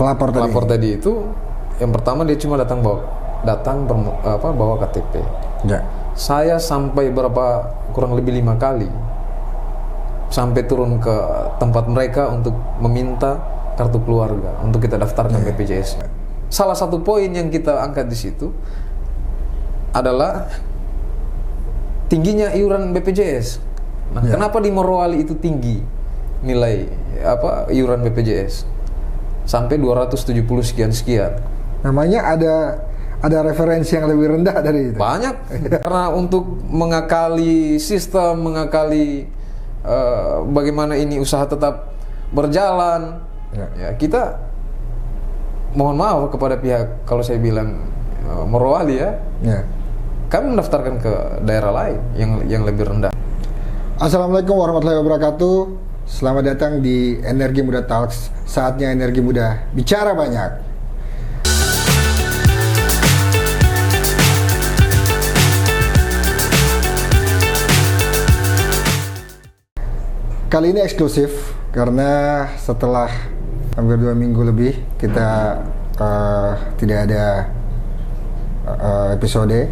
pelapor tadi itu yang pertama dia cuma bawa KTP. Ya. Saya sampai kurang lebih 5 kali sampai turun ke tempat mereka untuk meminta kartu keluarga untuk kita daftarkan BPJS. Salah satu poin yang kita angkat di situ adalah tingginya iuran BPJS. Nah, kenapa di Morowali itu tinggi nilai iuran BPJS sampai 270 sekian. Namanya ada referensi yang lebih rendah dari itu. Banyak. Karena untuk mengakali sistem, bagaimana ini usaha tetap berjalan, ya kita mohon maaf kepada pihak, kalau saya bilang Morowali kami mendaftarkan ke daerah lain yang lebih rendah. Assalamualaikum warahmatullahi wabarakatuh. Selamat datang di Energi Muda Talks. Saatnya Energi Muda bicara banyak. Kali ini eksklusif karena setelah hampir 2 minggu lebih kita tidak ada episode,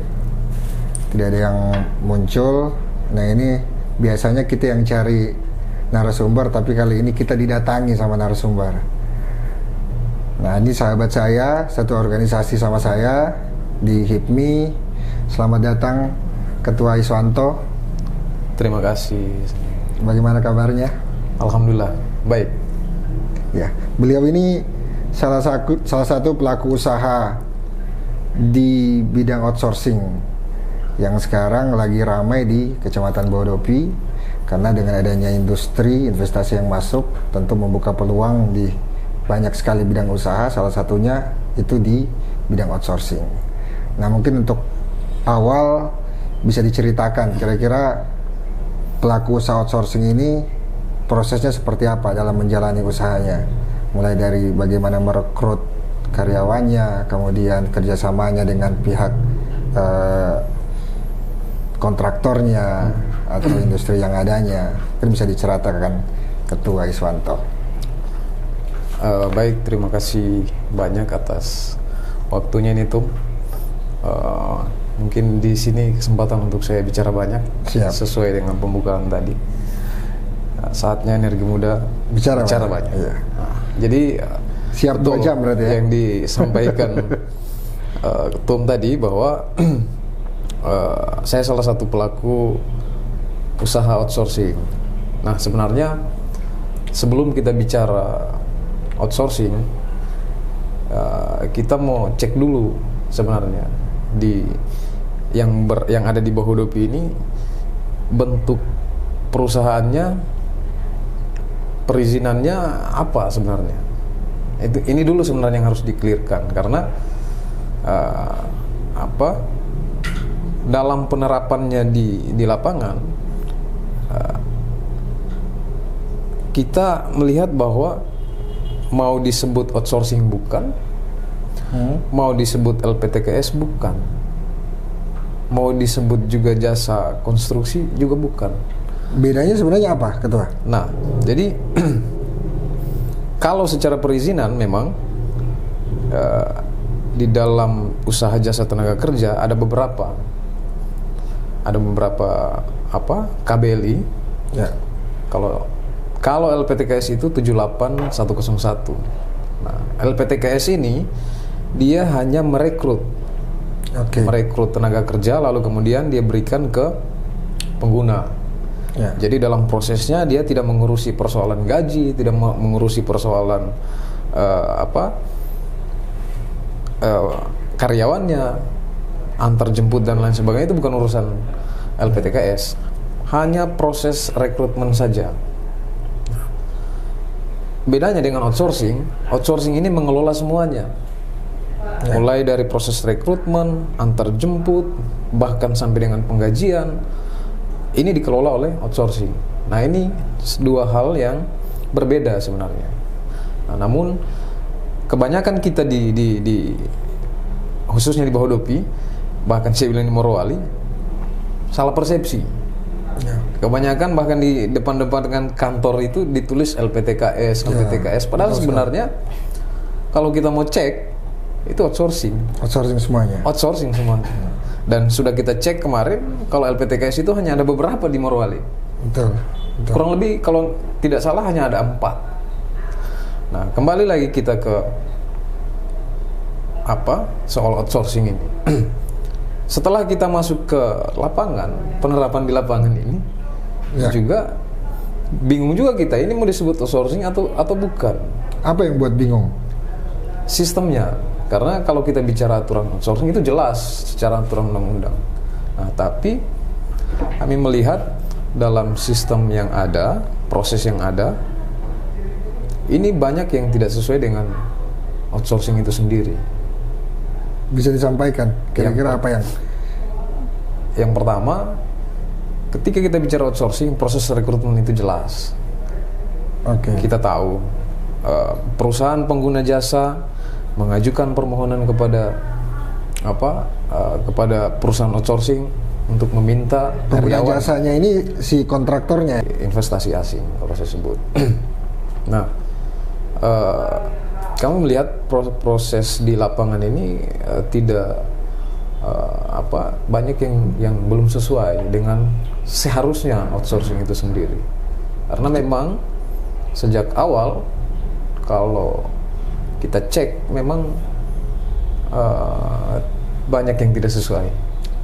tidak ada yang muncul. Nah, ini biasanya kita yang cari narasumber, tapi kali ini kita didatangi sama narasumber. Nah, ini sahabat saya, satu organisasi sama saya di HIPMI. Selamat datang Ketua Iswanto. Terima kasih. Bagaimana kabarnya? Alhamdulillah, baik. Ya, beliau ini salah satu pelaku usaha di bidang outsourcing yang sekarang lagi ramai di Kecamatan Bahodopi, karena dengan adanya industri investasi yang masuk tentu membuka peluang di banyak sekali bidang usaha, salah satunya itu di bidang outsourcing. Nah, mungkin untuk awal bisa diceritakan kira-kira pelaku usaha outsourcing ini prosesnya seperti apa dalam menjalani usahanya, mulai dari bagaimana merekrut karyawannya, kemudian kerjasamanya dengan pihak kontraktornya atau industri yang adanya. Mungkin bisa diceritakan Ketua Iswanto. Baik, terima kasih banyak atas waktunya ini, Tum. Mungkin di sini kesempatan untuk saya bicara banyak. Siap. Sesuai dengan pembukaan tadi. Saatnya Energi Muda bicara banyak. Iya. Nah, jadi siap 2 jam berarti ya. Yang disampaikan Tom tadi bahwa saya salah satu pelaku usaha outsourcing. Nah, sebenarnya sebelum kita bicara outsourcing, kita mau cek dulu sebenarnya yang ada di Bahodopi ini bentuk perusahaannya, perizinannya apa sebenarnya. Ini dulu sebenarnya yang harus di-clearkan, karena dalam penerapannya di lapangan kita melihat bahwa mau disebut outsourcing bukan, mau disebut LPTKS bukan, mau disebut juga jasa konstruksi juga bukan. Bedanya sebenarnya apa, Ketua? Nah, jadi kalau secara perizinan memang di dalam usaha jasa tenaga kerja ada beberapa KBLI. Ya. Kalau LPTKS itu 78101. Nah, LPTKS ini dia hanya merekrut tenaga kerja, lalu kemudian dia berikan ke pengguna. Ya. Jadi dalam prosesnya dia tidak mengurusi persoalan gaji, tidak mengurusi persoalan karyawannya, antar jemput dan lain sebagainya. Itu bukan urusan LPTKS, hanya proses rekrutmen saja. Bedanya dengan outsourcing ini mengelola semuanya. Mulai dari proses rekrutmen, antar jemput, bahkan sampai dengan penggajian, ini dikelola oleh outsourcing. Nah, ini 2 hal yang berbeda sebenarnya. Nah, namun kebanyakan kita khususnya di Bahodopi, bahkan saya bilang di Morowali, salah persepsi. Kebanyakan bahkan di depan-depan dengan kantor itu ditulis LPTKS, padahal sebenarnya kalau kita mau cek itu outsourcing. Outsourcing semuanya. Outsourcing semuanya. Dan sudah kita cek kemarin kalau LPTKS itu hanya ada beberapa di Morowali. Betul. Kurang lebih kalau tidak salah hanya ada 4. Nah, kembali lagi kita ke soal outsourcing ini. Setelah kita masuk ke lapangan, penerapan di lapangan ini juga bingung juga kita, ini mau disebut outsourcing atau bukan. Apa yang buat bingung? Sistemnya. Karena kalau kita bicara aturan outsourcing itu jelas secara aturan undang-undang. Nah, tapi kami melihat dalam sistem yang ada, proses yang ada, ini banyak yang tidak sesuai dengan outsourcing itu sendiri. Bisa disampaikan kira-kira apa yang pertama, ketika kita bicara outsourcing, proses rekrutmen itu jelas. Kita tahu perusahaan pengguna jasa mengajukan permohonan kepada kepada perusahaan outsourcing untuk meminta pengguna jasanya ini si kontraktornya, investasi asing kalau saya sebut. Nah, kami melihat proses di lapangan ini tidak banyak yang belum sesuai dengan seharusnya outsourcing itu sendiri. Karena memang sejak awal kalau kita cek memang banyak yang tidak sesuai.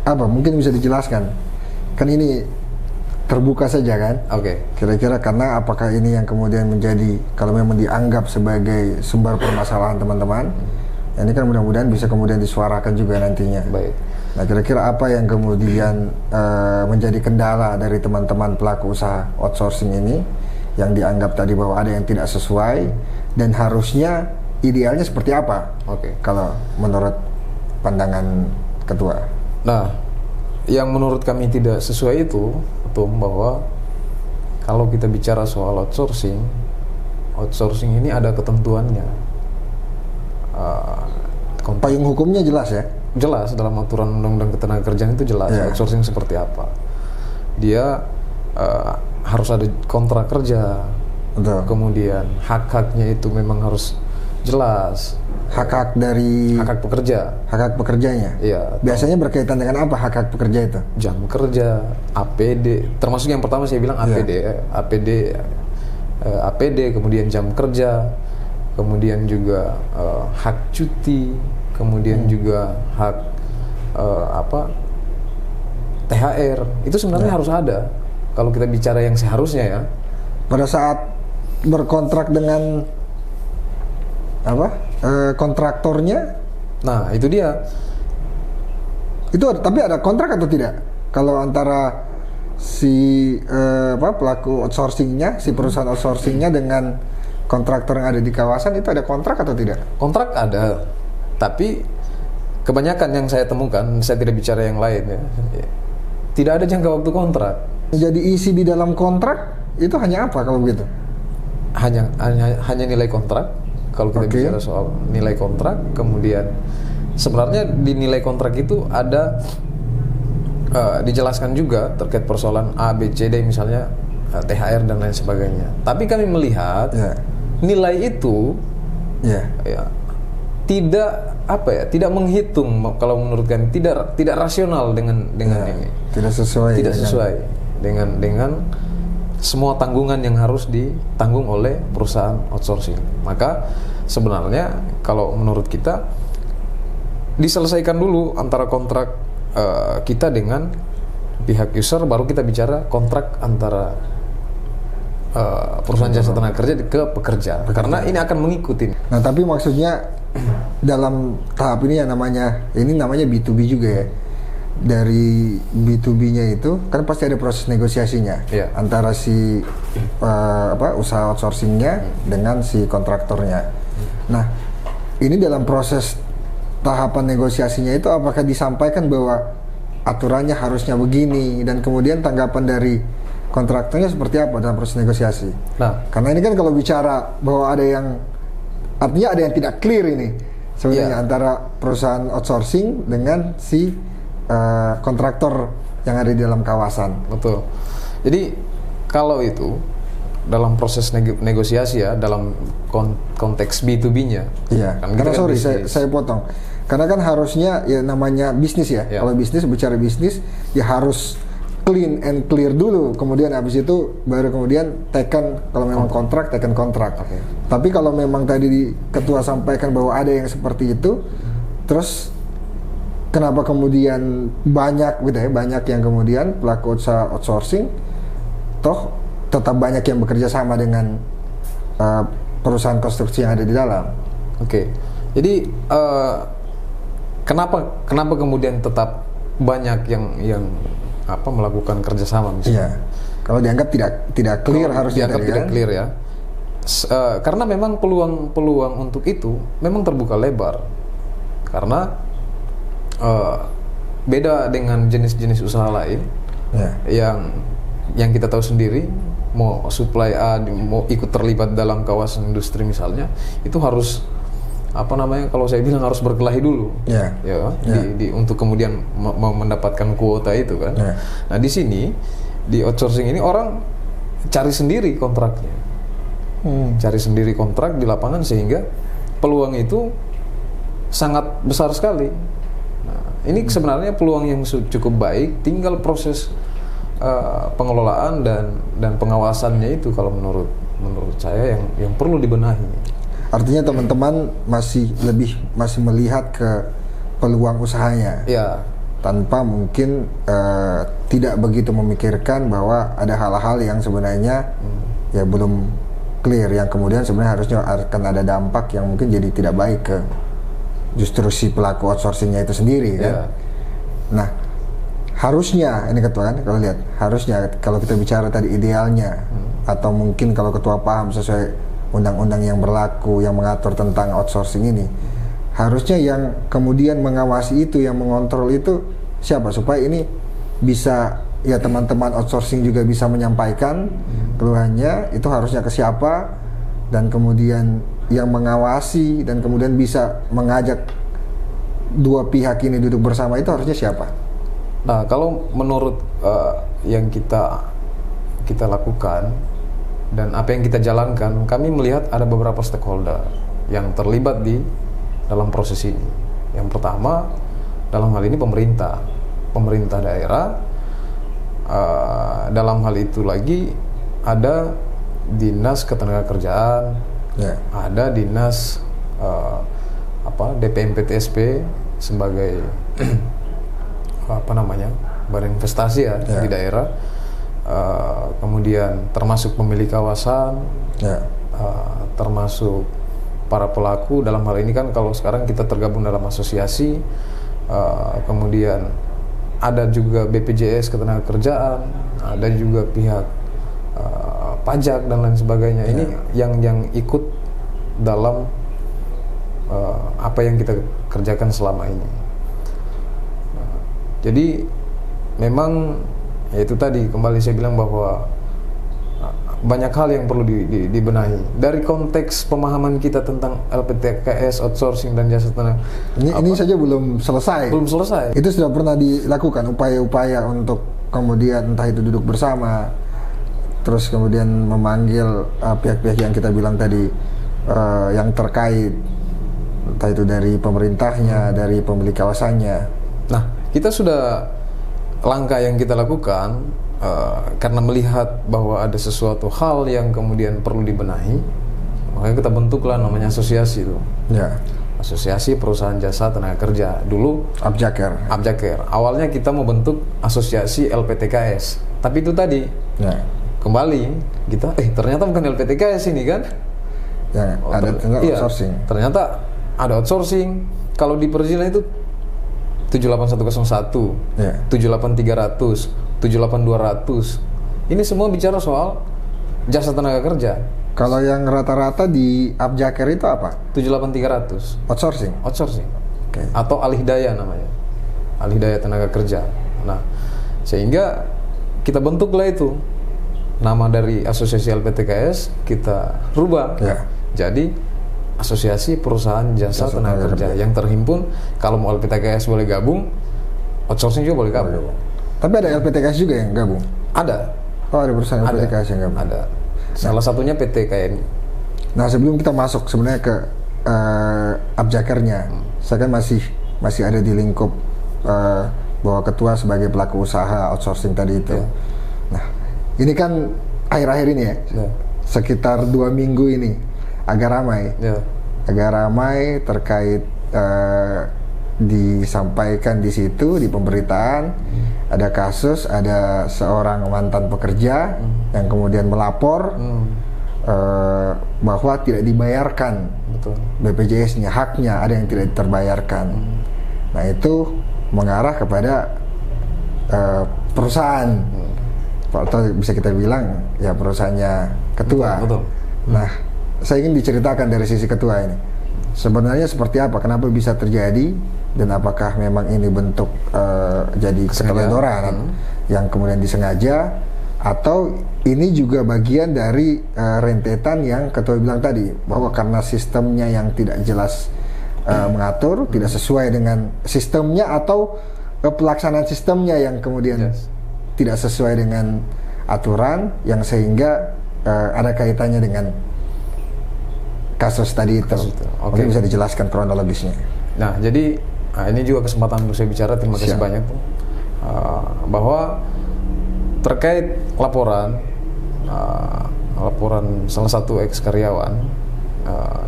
Apa? Mungkin bisa dijelaskan? Kan ini terbuka saja kan? Kira-kira karena apakah ini yang kemudian menjadi, kalau memang dianggap sebagai sumber permasalahan teman-teman, ini kan mudah-mudahan bisa kemudian disuarakan juga nantinya. Baik. Nah, kira-kira apa yang kemudian menjadi kendala dari teman-teman pelaku usaha outsourcing ini yang dianggap tadi bahwa ada yang tidak sesuai dan harusnya idealnya seperti apa? Kalau menurut pandangan ketua. Nah, yang menurut kami tidak sesuai itu bahwa kalau kita bicara soal outsourcing ini ada ketentuannya. Payung hukumnya jelas ya? Jelas dalam aturan undang-undang ketenagakerjaan itu jelas outsourcing seperti apa. Dia harus ada kontrak kerja. Betul. Kemudian hak-haknya itu memang harus jelas. Hak-hak dari hak-hak pekerja. Hak-hak pekerjanya. Iya. Biasanya berkaitan dengan apa hak-hak pekerja itu? Jam kerja, APD, termasuk yang pertama saya bilang APD, APD, kemudian jam kerja, kemudian juga hak cuti, kemudian juga hak THR. Itu sebenarnya harus ada. Kalau kita bicara yang seharusnya ya. Pada saat berkontrak dengan kontraktornya. Nah, itu dia. Itu tapi ada kontrak atau tidak? Kalau antara si pelaku outsourcingnya, si perusahaan outsourcingnya dengan kontraktor yang ada di kawasan, itu ada kontrak atau tidak? Kontrak ada, tapi kebanyakan yang saya temukan, saya tidak bicara yang lain ya, tidak ada jangka waktu kontrak. Jadi isi di dalam kontrak itu hanya apa kalau begitu? Hanya nilai kontrak. Kalau kita bicara soal nilai kontrak, kemudian sebenarnya di nilai kontrak itu ada dijelaskan juga terkait persoalan A, B, C, D misalnya THR dan lain sebagainya. Tapi kami melihat nilai itu tidak menghitung, kalau menurut kami tidak rasional dengan ini. Tidak sesuai dengan semua tanggungan yang harus ditanggung oleh perusahaan outsourcing. Maka sebenarnya kalau menurut kita diselesaikan dulu antara kontrak kita dengan pihak user, baru kita bicara kontrak antara perusahaan jasa tenaga kerja ke pekerja. Karena ini akan mengikuti. Nah, tapi maksudnya dalam tahap ini yang namanya B2B juga ya. Dari B2B-nya itu kan pasti ada proses negosiasinya antara si usaha outsourcing-nya dengan si kontraktornya. Nah, ini dalam proses tahapan negosiasinya itu apakah disampaikan bahwa aturannya harusnya begini dan kemudian tanggapan dari kontraktornya seperti apa dalam proses negosiasi? Nah, karena ini kan kalau bicara bahwa artinya ada yang tidak clear ini sebenarnya antara perusahaan outsourcing dengan si kontraktor yang ada di dalam kawasan. Betul. Jadi kalau itu dalam proses negosiasi ya, dalam konteks B2B-nya. Iya. Kan Karena kita sorry bisnis. saya potong. Karena kan harusnya ya namanya bisnis ya. Ya. Kalau bisnis bicara bisnis ya harus clean and clear dulu. Kemudian habis itu baru kemudian tekan kalau memang kontrak tekan kontrak. Oke. Tapi kalau memang tadi ketua sampaikan bahwa ada yang seperti itu, terus kenapa kemudian banyak gitu ya, banyak yang kemudian pelaku usaha outsourcing toh tetap banyak yang bekerja sama dengan perusahaan konstruksi yang ada di dalam. Oke. Jadi kenapa kemudian tetap banyak yang melakukan kerjasama misalnya? Iya. Kalau dianggap tidak clear Kalau harusnya dianggap tadi tidak kan? clear ya. Karena memang peluang untuk itu memang terbuka lebar. Karena beda dengan jenis-jenis usaha lain Ya. yang kita tahu sendiri, mau supply A mau ikut terlibat dalam kawasan industri misalnya, itu harus kalau saya bilang harus berkelahi dulu, Ya. untuk kemudian mendapatkan kuota itu kan. Ya. Nah di sini di outsourcing ini orang cari sendiri kontraknya, cari sendiri kontrak di lapangan sehingga peluang itu sangat besar sekali. Nah, ini sebenarnya peluang yang cukup baik, tinggal proses pengelolaan dan pengawasannya itu kalau menurut saya yang perlu dibenahi. Artinya teman-teman masih melihat ke peluang usahanya. Ya. Tanpa mungkin tidak begitu memikirkan bahwa ada hal-hal yang sebenarnya ya belum clear, yang kemudian sebenarnya harusnya akan ada dampak yang mungkin jadi tidak baik ke justru si pelaku outsourcingnya itu sendiri kan. Ya. Nah, harusnya ini ketua kan kalau lihat, harusnya kalau kita bicara tadi idealnya atau mungkin kalau ketua paham sesuai undang-undang yang berlaku yang mengatur tentang outsourcing ini, harusnya yang kemudian mengawasi itu, yang mengontrol itu siapa, supaya ini bisa ya teman-teman outsourcing juga bisa menyampaikan keluhannya itu harusnya ke siapa, dan kemudian yang mengawasi dan kemudian bisa mengajak dua pihak ini duduk bersama itu harusnya siapa? Nah, kalau menurut yang kita lakukan dan apa yang kita jalankan, kami melihat ada beberapa stakeholder yang terlibat di dalam proses ini. Yang pertama, dalam hal ini pemerintah daerah. Dalam hal itu lagi ada dinas ketenagakerjaan, ada dinas DPMPTSP sebagai badan investasi di daerah. Kemudian termasuk pemilik kawasan, termasuk para pelaku. Dalam hal ini kan kalau sekarang kita tergabung dalam asosiasi, kemudian ada juga BPJS ketenagakerjaan, ada juga pihak pajak dan lain sebagainya. Ini yang ikut dalam apa yang kita kerjakan selama ini. Jadi memang ya itu tadi, kembali saya bilang bahwa banyak hal yang perlu dibenahi dari konteks pemahaman kita tentang LPTKS, outsourcing dan jasa tenaga. Ini saja belum selesai. Itu sudah pernah dilakukan upaya-upaya untuk kemudian entah itu duduk bersama, terus kemudian memanggil pihak-pihak yang kita bilang tadi yang terkait, entah itu dari pemerintahnya, dari pemilik kawasannya. Nah, kita sudah langkah yang kita lakukan karena melihat bahwa ada sesuatu hal yang kemudian perlu dibenahi, makanya kita bentuklah namanya asosiasi itu. Ya. Asosiasi Perusahaan Jasa Tenaga Kerja. Dulu Abjaker. Awalnya kita mau bentuk asosiasi LPTKS, tapi itu tadi kembali kita ternyata bukan LPTKS ini kan. Ya, ada outsourcing. Ternyata ada outsourcing. Kalau di perizinan itu 78101, 78300, 78200. Ini semua bicara soal jasa tenaga kerja. Kalau yang rata-rata di Abjaker itu apa? 78300. Outsourcing. Okay. Atau alih daya namanya. Alih daya tenaga kerja. Nah, sehingga kita bentuklah itu. Nama dari asosiasi LPTKS kita rubah. Jadi Asosiasi Perusahaan Jasa Tenaga Kerja yang terhimpun, kalau mau LPTKS boleh gabung, outsourcing juga boleh gabung. Tapi ada LPTKS juga yang gabung? Ada. Oh, ada perusahaan LPTKS yang gabung? Ada. Salah satunya PT KNI. Nah, sebelum kita masuk sebenarnya ke abjakarnya, saya kan masih ada di lingkup bahwa ketua sebagai pelaku usaha outsourcing tadi itu. Nah, ini kan akhir-akhir ini ya, sekitar 2 minggu ini agak ramai, agak ramai terkait disampaikan di situ di pemberitaan ada kasus, ada seorang mantan pekerja yang kemudian melapor bahwa tidak dibayarkan BPJS-nya, haknya ada yang tidak terbayarkan. Nah, itu mengarah kepada perusahaan, atau bisa kita bilang ya perusahaannya ketua. Nah, saya ingin diceritakan dari sisi ketua ini, sebenarnya seperti apa, kenapa bisa terjadi, dan apakah memang ini bentuk jadi keteledoran yang kemudian disengaja, atau ini juga bagian dari rentetan yang ketua bilang tadi, bahwa karena sistemnya yang tidak jelas mengatur, tidak sesuai dengan sistemnya, atau pelaksanaan sistemnya yang kemudian tidak sesuai dengan aturan, yang sehingga ada kaitannya dengan kasus tadi itu. Mungkin bisa dijelaskan kronologisnya. Nah, jadi ini juga kesempatan untuk saya bicara. Terima kasih banyak, bahwa terkait laporan salah satu ex karyawan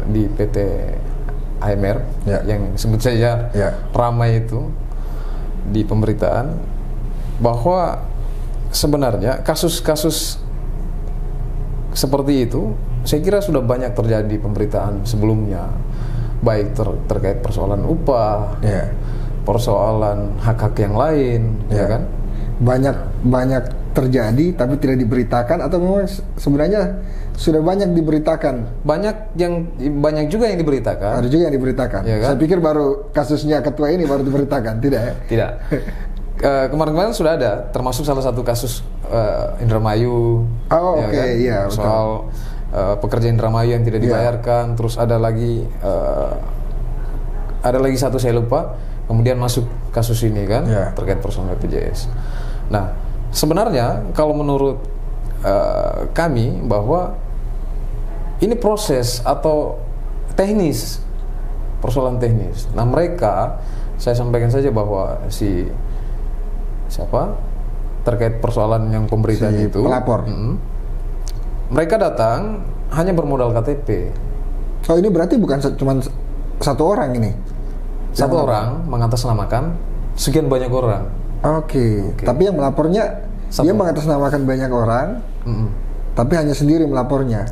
di PT AMR yang sebut saja ramai itu di pemberitaan, bahwa sebenarnya kasus-kasus seperti itu saya kira sudah banyak terjadi di pemberitaan sebelumnya, baik terkait persoalan upah, persoalan hak-hak yang lain, ya kan? Banyak terjadi tapi tidak diberitakan, atau memang sebenarnya sudah banyak diberitakan? Banyak juga yang diberitakan. Ada juga yang diberitakan. Ya kan? Saya pikir baru kasusnya ketua ini baru diberitakan, tidak ya? Tidak. Kemarin-kemarin sudah ada, termasuk salah satu kasus Indramayu. Soal pekerja Indramayu yang tidak dibayarkan. Terus ada lagi satu saya lupa. Kemudian masuk kasus ini kan, terkait persoalan BPJS. Nah, sebenarnya kalau menurut kami, bahwa ini proses atau teknis, persoalan teknis. Nah, mereka, saya sampaikan saja bahwa terkait persoalan yang pemberitaan itu, pelapor, mereka datang hanya bermodal KTP. Oh, ini berarti bukan cuma satu orang ini? Satu orang mengatasnamakan sekian banyak orang. Oke. Tapi yang melapornya dia mengatasnamakan banyak orang, tapi hanya sendiri melapornya.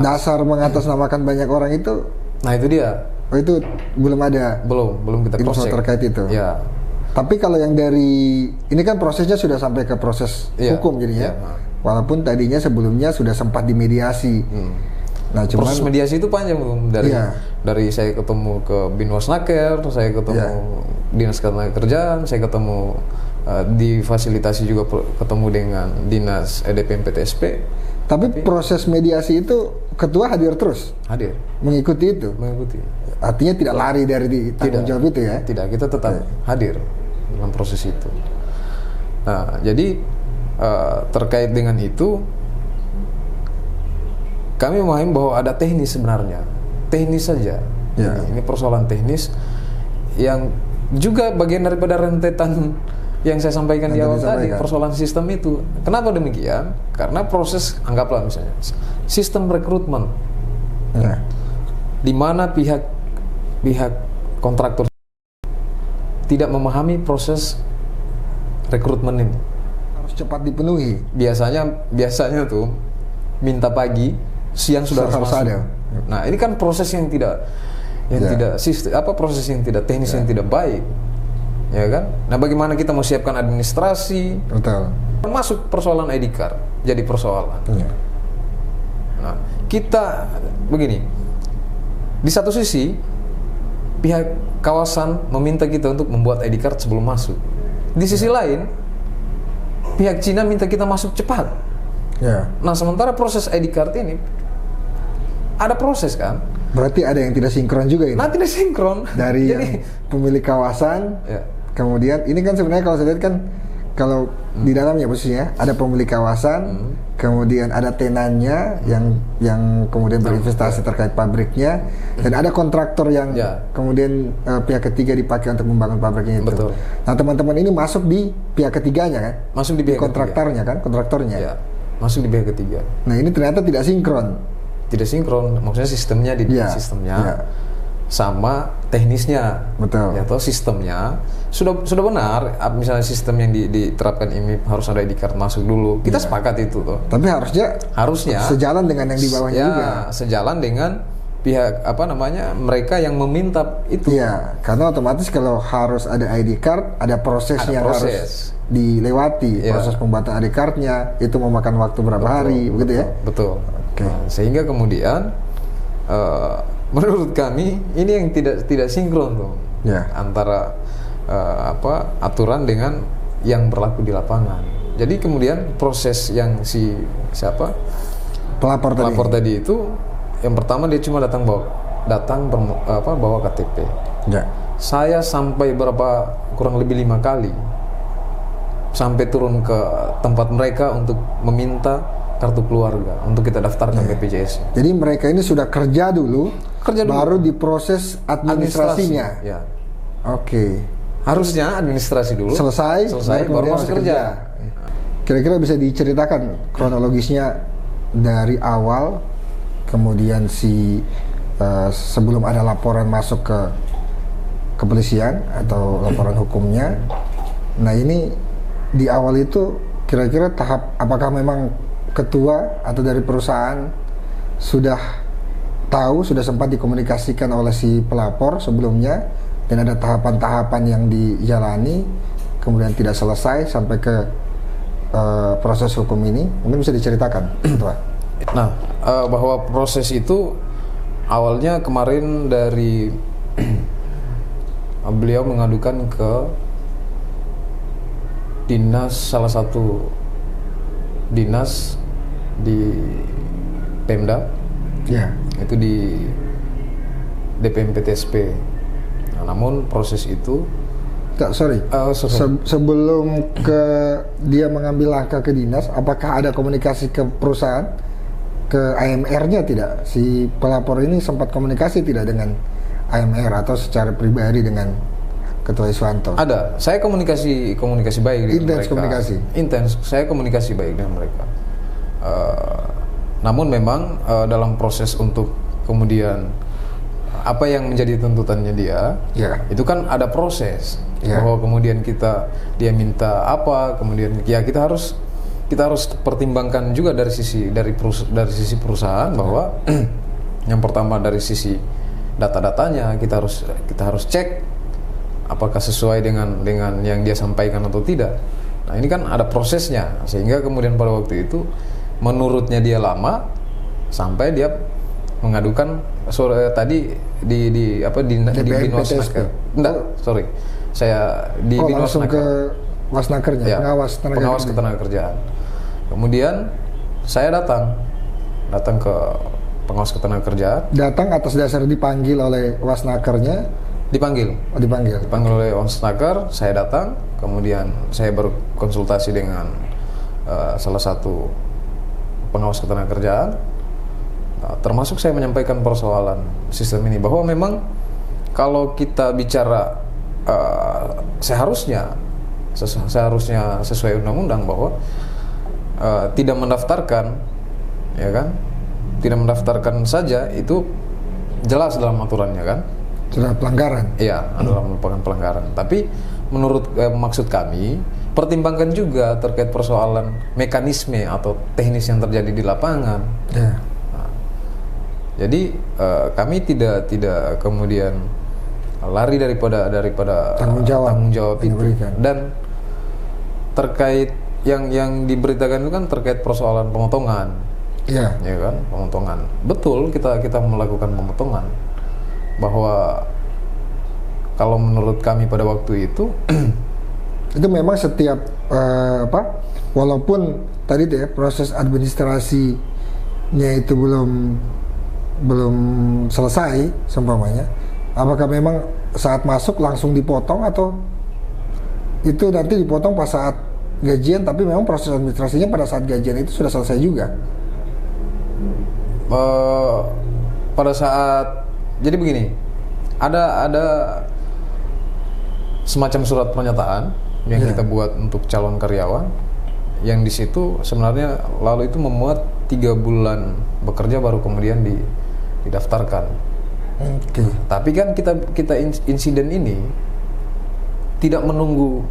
Dasar mengatasnamakan banyak orang itu? Nah, itu dia. Oh, itu belum ada. Belum kita info cross-check terkait itu. Ya. Tapi kalau yang dari ini kan prosesnya sudah sampai ke proses hukum jadinya. Walaupun tadinya sebelumnya sudah sempat dimediasi. Nah, proses mediasi itu panjang, dari saya ketemu ke Binwasnaker, saya ketemu Dinas Ketenagakerjaan, saya ketemu difasilitasi juga ketemu dengan Dinas EDPM PTSP. Tapi proses mediasi itu ketua hadir terus? Hadir. Mengikuti itu? Mengikuti. Artinya tidak lari dari tanggung jawab itu ya? Tidak, kita tetap hadir dalam proses itu. Nah, jadi terkait dengan itu, kami memahami bahwa ada teknis sebenarnya, teknis saja. Ini persoalan teknis yang juga bagian daripada rentetan yang saya sampaikan di awal tadi, persoalan sistem itu. Kenapa demikian? Karena proses, anggaplah misalnya sistem rekrutmen, di mana pihak kontraktor tidak memahami proses rekrutmen ini. Harus cepat dipenuhi. Biasanya tuh minta pagi, siang sudah harus masuk. Nah, ini kan proses yang tidak proses yang tidak teknis, yang tidak baik, ya kan? Nah, bagaimana kita mau siapkan administrasi? Betul. Masuk persoalan ID card jadi persoalan. Nah, kita begini, di satu sisi pihak kawasan meminta kita untuk membuat ID card sebelum masuk. Di sisi lain, pihak Cina minta kita masuk cepat. Nah, sementara proses ID card ini ada proses kan? Berarti ada yang tidak sinkron juga ini? Nah, tidak sinkron. Dari yang pemilik kawasan, kemudian ini kan sebenarnya kalau saya lihat kan kalau di dalamnya posisinya ada pemilik kawasan, kemudian ada tenannya yang kemudian berinvestasi terkait pabriknya, dan ada kontraktor yang kemudian pihak ketiga dipakai untuk membangun pabriknya itu. Betul. Nah, teman-teman ini masuk di pihak ketiganya kan? Masuk di pihak kontraktornya kan, kontraktornya. Ya, masuk di pihak ketiga. Nah, ini ternyata tidak sinkron. Tidak sinkron, maksudnya sistemnya di sistemnya sama teknisnya. Betul. Ya, atau sistemnya sudah benar. Misalnya sistem yang diterapkan ini harus ada ID card masuk dulu. Kita sepakat itu toh. Tapi harusnya sejalan dengan yang di bawahnya juga. Sejalan dengan pihak mereka yang meminta itu. Iya, karena otomatis kalau harus ada ID card, ada proses yang harus dilewati. Proses pembuatan ID cardnya itu memakan waktu berapa hari, begitu ya? Betul. Okay. Nah, sehingga kemudian menurut kami ini yang tidak sinkron tuh antara aturan dengan yang berlaku di lapangan. Jadi kemudian proses yang pelapor tadi itu, yang pertama dia cuma datang bawa KTP. Ya. Saya sampai kurang lebih 5 kali sampai turun ke tempat mereka untuk meminta kartu keluarga untuk kita daftarkan BPJS. Jadi mereka ini sudah kerja dulu. Baru diproses administrasinya. Ya. Oke. Harusnya administrasi dulu. Selesai baru masuk kerja. Kira-kira bisa diceritakan kronologisnya dari awal, kemudian sebelum ada laporan masuk ke kepolisian atau laporan hukumnya. Nah, ini di awal itu kira-kira tahap apakah memang ketua atau dari perusahaan sudah sempat dikomunikasikan oleh si pelapor sebelumnya, dan ada tahapan-tahapan yang dijalani kemudian tidak selesai sampai ke proses hukum ini, mungkin bisa diceritakan, Ketua. Nah, bahwa proses itu awalnya kemarin dari beliau mengadukan ke salah satu dinas di Pemda, itu di DPMPTSP. Nah, namun proses itu sebelum dia mengambil langkah ke dinas, apakah ada komunikasi ke perusahaan, ke AMR-nya tidak? Si pelapor ini sempat komunikasi tidak dengan AMR atau secara pribadi dengan Ketua Iswanto? Ada, saya komunikasi baik dengan mereka. Intens, saya komunikasi baik dengan mereka. Namun memang dalam proses untuk kemudian apa yang menjadi tuntutannya dia, itu kan ada proses. Bahwa kemudian dia minta apa, kemudian kita harus pertimbangkan juga dari sisi perusahaan bahwa yang pertama dari sisi data-datanya kita harus cek apakah sesuai dengan yang dia sampaikan atau tidak. Nah, ini kan ada prosesnya, sehingga kemudian pada waktu itu menurutnya dia lama sampai dia mengadukan tadi di Binwasnaker. Saya di langsung ke Wasnakernya, pengawas ketenagakerjaan. Kemudian saya datang ke pengawas ketenagakerjaan. Datang atas dasar dipanggil oleh Wasnakernya. Dipanggil oleh Wasnaker. Saya datang, kemudian saya berkonsultasi dengan salah satu pengawas ketenagakerjaan. Nah, termasuk saya menyampaikan persoalan sistem ini, bahwa memang kalau kita bicara seharusnya sesuai undang-undang bahwa tidak mendaftarkan, ya kan? Tidak mendaftarkan saja itu jelas dalam aturannya kan? Sudah pelanggaran. Iya, adalah merupakan pelanggaran. Tapi menurut maksud kami, pertimbangkan juga terkait persoalan mekanisme atau teknis yang terjadi di lapangan. Nah, jadi kami tidak kemudian lari daripada tanggung jawab itu. Dan terkait yang diberitakan itu kan terkait persoalan pemotongan. Ya kan, pemotongan. Betul, kita melakukan pemotongan. Bahwa kalau menurut kami pada waktu itu itu memang setiap walaupun tadi proses administrasinya itu belum selesai seumpamanya, apakah memang saat masuk langsung dipotong atau itu nanti dipotong pas saat gajian, tapi memang proses administrasinya pada saat gajian itu sudah selesai juga. Pada saat, jadi begini, ada semacam surat pernyataan yang kita buat untuk calon karyawan, yang di situ sebenarnya lalu itu memuat 3 bulan bekerja baru kemudian didaftarkan. Tapi kan kita insiden ini tidak menunggu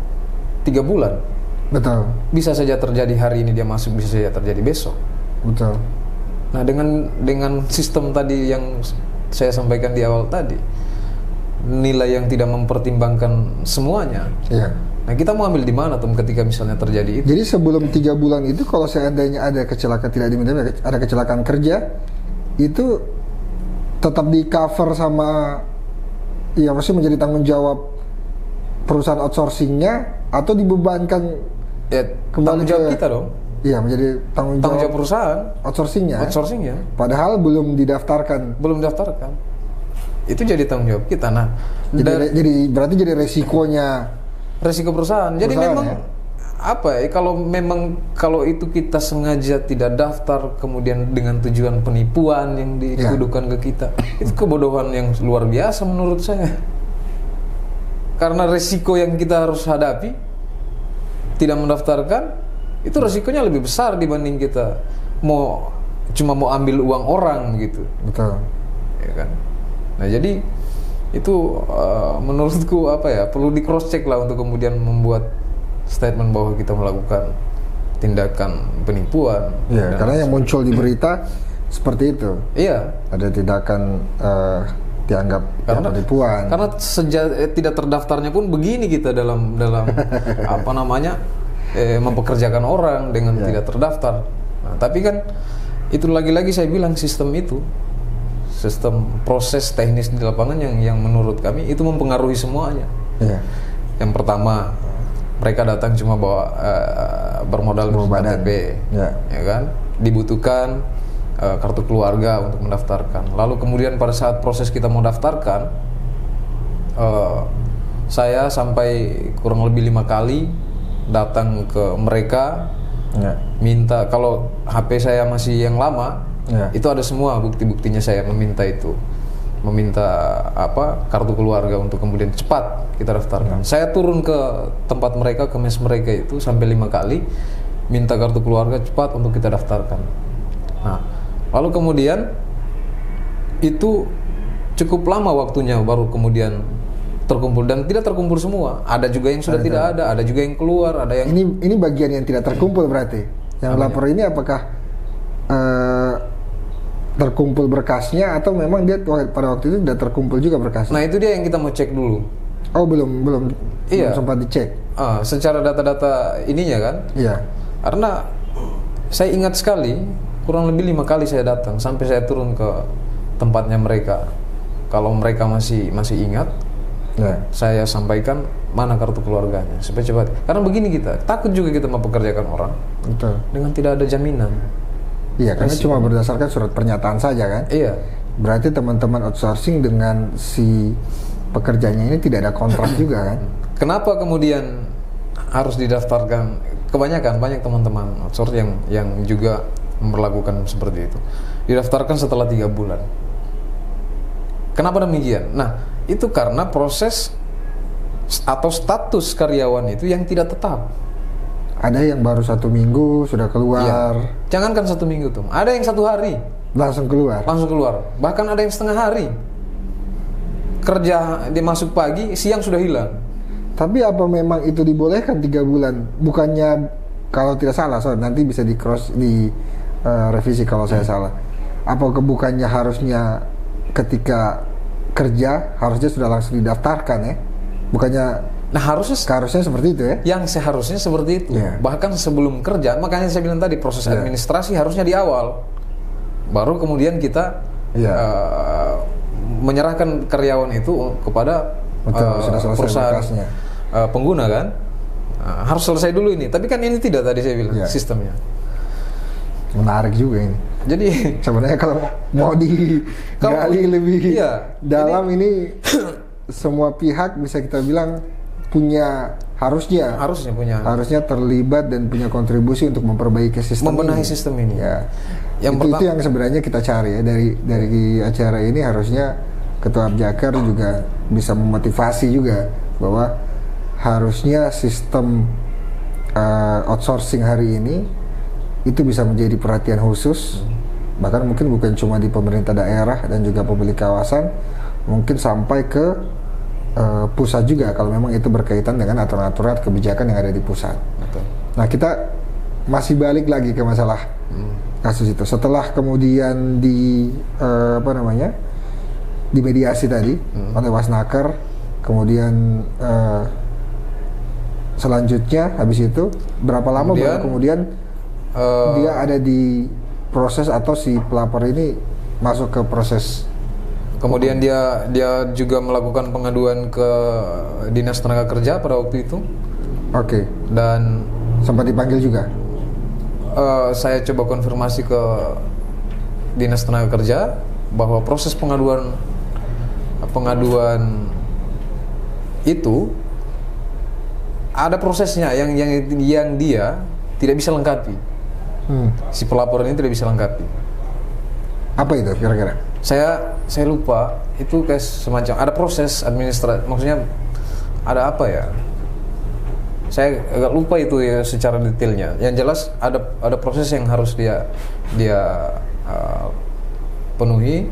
3 bulan. Betul. Bisa saja terjadi hari ini dia masuk, bisa saja terjadi besok. Betul. Nah, dengan sistem tadi yang saya sampaikan di awal tadi, nilai yang tidak mempertimbangkan semuanya. Iya. Nah, kita mau ambil di mana tuh ketika misalnya terjadi itu? Jadi sebelum 3 bulan itu, kalau seandainya ada kecelakaan tidak diminta, ada kecelakaan kerja, itu tetap di cover sama, ya maksudnya menjadi tanggung jawab perusahaan outsourcingnya, atau dibebankan kembali tanggung jawab kita dong. Iya, menjadi tanggung jawab perusahaan outsourcingnya. Padahal belum didaftarkan. Itu jadi tanggung jawab kita. Nah, jadi berarti jadi resiko perusahaan. Jadi memang apa ya, kalau itu kita sengaja tidak daftar kemudian dengan tujuan penipuan yang dituduhkan ke kita, itu kebodohan yang luar biasa menurut saya. Karena resiko yang kita harus hadapi tidak mendaftarkan, itu resikonya lebih besar dibanding kita cuma mau ambil uang orang gitu. Betul. Ya kan? Nah, jadi itu menurutku perlu di cross check lah untuk kemudian membuat statement bahwa kita melakukan tindakan penipuan. Iya, karena yang muncul di berita seperti itu. Iya. Ada tindakan dianggap penipuan. Karena sejak tidak terdaftarnya pun begini kita dalam mempekerjakan orang dengan tidak terdaftar. Nah, tapi kan itu lagi-lagi saya bilang sistem proses teknis di lapangan yang menurut kami itu mempengaruhi semuanya. Iya. Yang pertama, mereka datang cuma bermodal KTP, ya kan? Dibutuhkan kartu keluarga untuk mendaftarkan. Lalu kemudian pada saat proses kita mau daftarkan, saya sampai kurang lebih 5 kali datang ke mereka, minta, kalau HP saya masih yang lama, itu ada semua bukti-buktinya, saya meminta kartu keluarga untuk kemudian cepat kita daftarkan. Saya turun ke tempat mereka, ke mes mereka itu sampai 5 kali minta kartu keluarga cepat untuk kita daftarkan. Nah, lalu kemudian itu cukup lama waktunya baru kemudian terkumpul, dan tidak terkumpul semua. Ada juga yang sudah tidak ada juga yang keluar, ada yang ini bagian yang tidak terkumpul berarti. Yang lapor ini apakah terkumpul berkasnya, atau memang dia pada waktu itu tidak terkumpul juga berkasnya? Nah, itu dia yang kita mau cek dulu. Oh, belum sempat dicek. Secara data-data ininya kan? Iya. Karena saya ingat sekali, kurang lebih 5 kali saya datang sampai saya turun ke tempatnya mereka. Kalau mereka masih ingat, saya sampaikan mana kartu keluarganya supaya cepat. Karena begini, kita takut juga kita mempekerjakan orang. Betul. Dengan tidak ada jaminan. Iya, karena cuma berdasarkan surat pernyataan saja kan? Iya. Berarti teman-teman outsourcing dengan si pekerjanya ini tidak ada kontrak juga kan? Kenapa kemudian harus didaftarkan? Banyak teman-teman outsourcing yang juga memperlakukan seperti itu. Didaftarkan setelah 3 bulan. Kenapa demikian? Nah, itu karena proses atau status karyawan itu yang tidak tetap. Ada yang baru 1 minggu sudah keluar. Ya. Jangankan 1 minggu tuh, ada yang 1 hari langsung keluar. Bahkan ada yang setengah hari. Kerja dia masuk pagi, siang sudah hilang. Tapi apa memang itu dibolehkan 3 bulan? Bukannya, kalau tidak salah, nanti bisa revisi kalau saya salah. Apakah bukannya harusnya ketika kerja harusnya sudah langsung didaftarkan ya? Bukannya? Nah, harusnya seperti itu ya. Yang seharusnya seperti itu. Bahkan sebelum kerja, makanya saya bilang tadi proses administrasi harusnya di awal. Baru kemudian kita menyerahkan karyawan itu kepada perusahaan pengguna kan. Harus selesai dulu ini. Tapi kan ini tidak, tadi saya bilang sistemnya. Menarik juga ini. Jadi sebenarnya kalau mau digali lebih dalam, ini semua pihak bisa kita bilang harusnya terlibat dan punya kontribusi untuk memperbaiki sistem membenahi ini. sistem ini. Ya. Itu yang sebenarnya kita cari ya dari acara ini. Harusnya Ketua Abjakar juga bisa memotivasi juga bahwa harusnya sistem outsourcing hari ini itu bisa menjadi perhatian khusus, bahkan mungkin bukan cuma di pemerintah daerah dan juga pemilik kawasan, mungkin sampai ke pusat juga kalau memang itu berkaitan dengan aturan-aturan kebijakan yang ada di pusat. Betul. Nah, kita masih balik lagi ke masalah kasus itu. Setelah kemudian dimediasi tadi oleh Wasnaker, kemudian selanjutnya habis itu berapa lama baru kemudian dia ada di proses atau si pelapor ini masuk ke proses? Kemudian dia juga melakukan pengaduan ke Dinas Tenaga Kerja pada waktu itu. Oke. Dan sempat dipanggil juga? Saya coba konfirmasi ke Dinas Tenaga Kerja bahwa proses pengaduan itu ada prosesnya yang dia tidak bisa lengkapi. Si pelapor ini tidak bisa lengkapi. Apa itu kira-kira? Saya lupa, itu kayak semacam ada proses administrasi, maksudnya ada apa ya? Saya agak lupa itu ya secara detailnya. Yang jelas ada proses yang harus dia penuhi,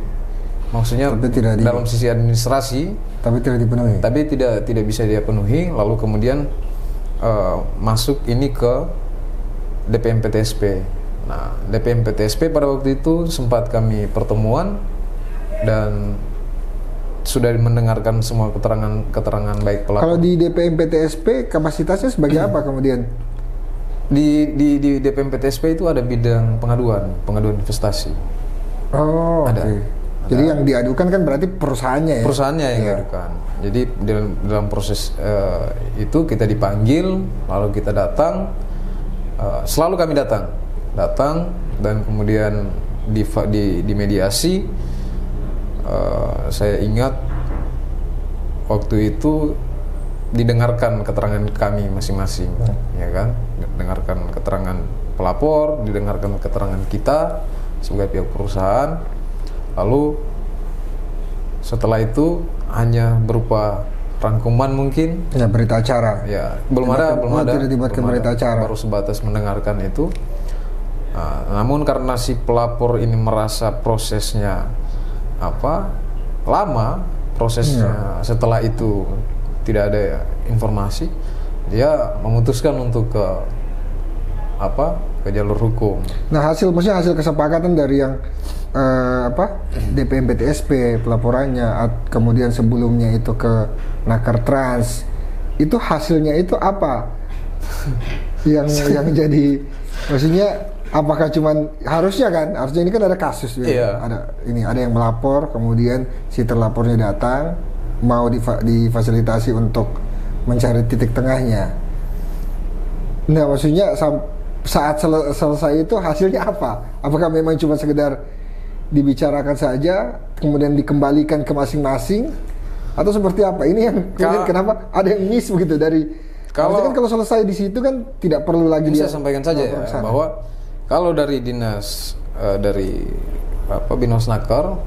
maksudnya dalam sisi administrasi, tapi tidak dipenuhi. Tapi tidak bisa dia penuhi, lalu kemudian masuk ini ke DPMPTSP. Nah, DPMPTSP pada waktu itu sempat kami pertemuan dan sudah mendengarkan semua keterangan baik pelapor. Kalau di DPMPTSP kapasitasnya sebagai apa kemudian? Di DPMPTSP itu ada bidang pengaduan investasi. Oh, ada. Okay. Jadi yang diadukan kan berarti perusahaannya ya? Perusahaannya yang diadukan. Jadi dalam proses itu kita dipanggil, lalu kita datang. Selalu kami datang dan kemudian di mediasi. Saya ingat waktu itu didengarkan keterangan kami masing-masing, ya kan? Dengarkan keterangan pelapor, didengarkan keterangan kita sebagai pihak perusahaan. Lalu setelah itu hanya berupa rangkuman mungkin. Ya, berita acara. Ya, belum ada. Berita acara. Baru sebatas mendengarkan itu. Namun karena si pelapor ini merasa prosesnya lama prosesnya, setelah itu tidak ada informasi, dia memutuskan untuk ke jalur hukum. Nah, hasil kesepakatan dari yang DPMPTSP pelaporannya, kemudian sebelumnya itu ke Naker Trans, itu hasilnya itu apa? yang jadi, maksudnya apakah cuman harusnya ini kan ada kasus ya, iya. ada yang melapor, kemudian si terlapornya datang mau difasilitasi untuk mencari titik tengahnya. Nah, maksudnya saat selesai itu hasilnya apa? Apakah memang cuma sekedar dibicarakan saja kemudian dikembalikan ke masing-masing atau seperti apa? Ini yang kenapa ada yang miss begitu dari kalau selesai di situ kan tidak perlu lagi dia sampaikan saja ya, bahwa kalau dari dinas Binosnaker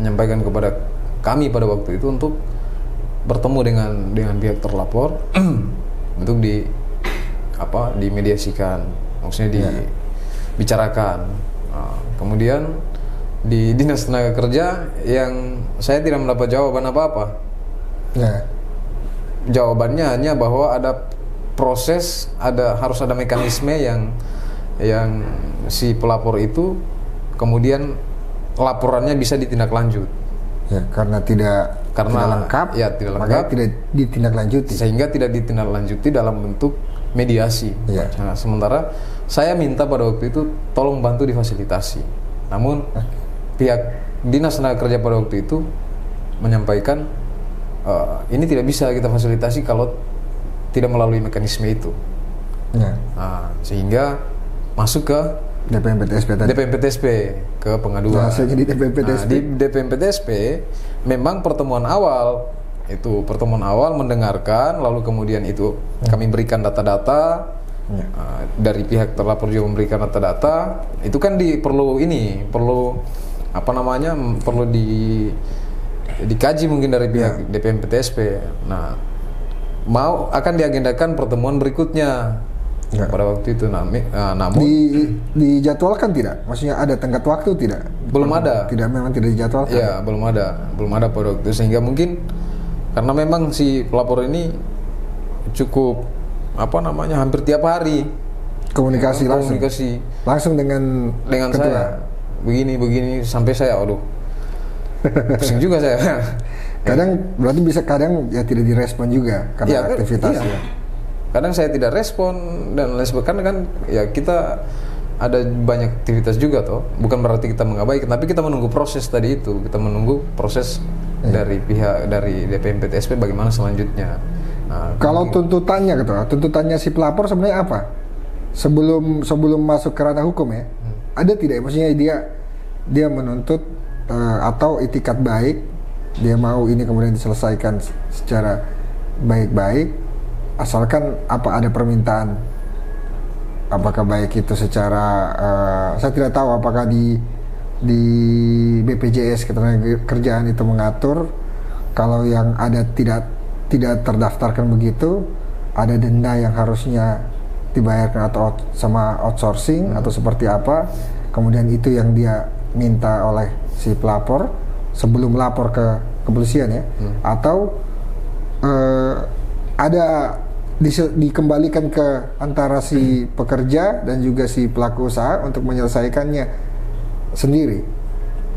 menyampaikan kepada kami pada waktu itu untuk bertemu dengan pihak terlapor untuk dimediasikan, maksudnya dibicarakan. Kemudian di Dinas Tenaga Kerja yang saya tidak mendapat jawaban apa-apa. Jawabannya hanya bahwa ada proses, harus ada mekanisme yang si pelapor itu kemudian laporannya bisa ditindaklanjut. Ya, karena tidak lengkap. Ya, tidak lengkap. Tidak ditindaklanjuti. Sehingga tidak ditindaklanjuti dalam bentuk mediasi. Ya. Nah, sementara saya minta pada waktu itu tolong bantu difasilitasi. Namun pihak Dinas Tenaga Kerja pada waktu itu menyampaikan ini tidak bisa kita fasilitasi kalau tidak melalui mekanisme itu. Ya. Nah, sehingga masuk ke DPMPTSP ke pengaduan. Hasilnya di DPMPTSP. Di DPMPTSP memang pertemuan awal Itu pertemuan awal mendengarkan, lalu kemudian itu kami berikan data-data. Dari pihak terlapor juga memberikan data-data. Itu kan perlu dikaji mungkin dari pihak DPM PTSP. Nah, akan diagendakan pertemuan berikutnya pada waktu itu. Namun dijadwalkan tidak? Maksudnya ada tenggat waktu tidak? Belum ada. Memang tidak dijadwalkan. Ya, belum ada pada waktu itu, sehingga mungkin karena memang si pelapor ini cukup hampir tiap hari komunikasi langsung dengan ketua. Saya begini sampai saya pusing juga saya. Berarti kadang ya tidak direspon juga karena aktivitasnya. Iya. Kadang saya tidak respon dan lain sebagainya, karena kan ya kita ada banyak aktivitas juga toh. Bukan berarti kita mengabaikan, tapi kita menunggu proses tadi itu. Kita menunggu proses dari pihak dari DPM PTSP bagaimana selanjutnya. Nah, kalau tuntutannya si pelapor sebenarnya apa? Sebelum masuk ke ranah hukum ya, ada tidak? Maksudnya dia menuntut atau itikat baik, dia mau ini kemudian diselesaikan secara baik-baik, asalkan ada permintaan, apakah baik itu secara saya tidak tahu apakah di BPJS Ketenagakerjaan itu mengatur kalau yang ada tidak terdaftarkan begitu, ada denda yang harusnya dibayarkan atau sama outsourcing atau seperti apa. Kemudian itu yang dia minta oleh si pelapor sebelum lapor ke kepolisian ya, atau ada dikembalikan ke antara si pekerja dan juga si pelaku usaha untuk menyelesaikannya sendiri.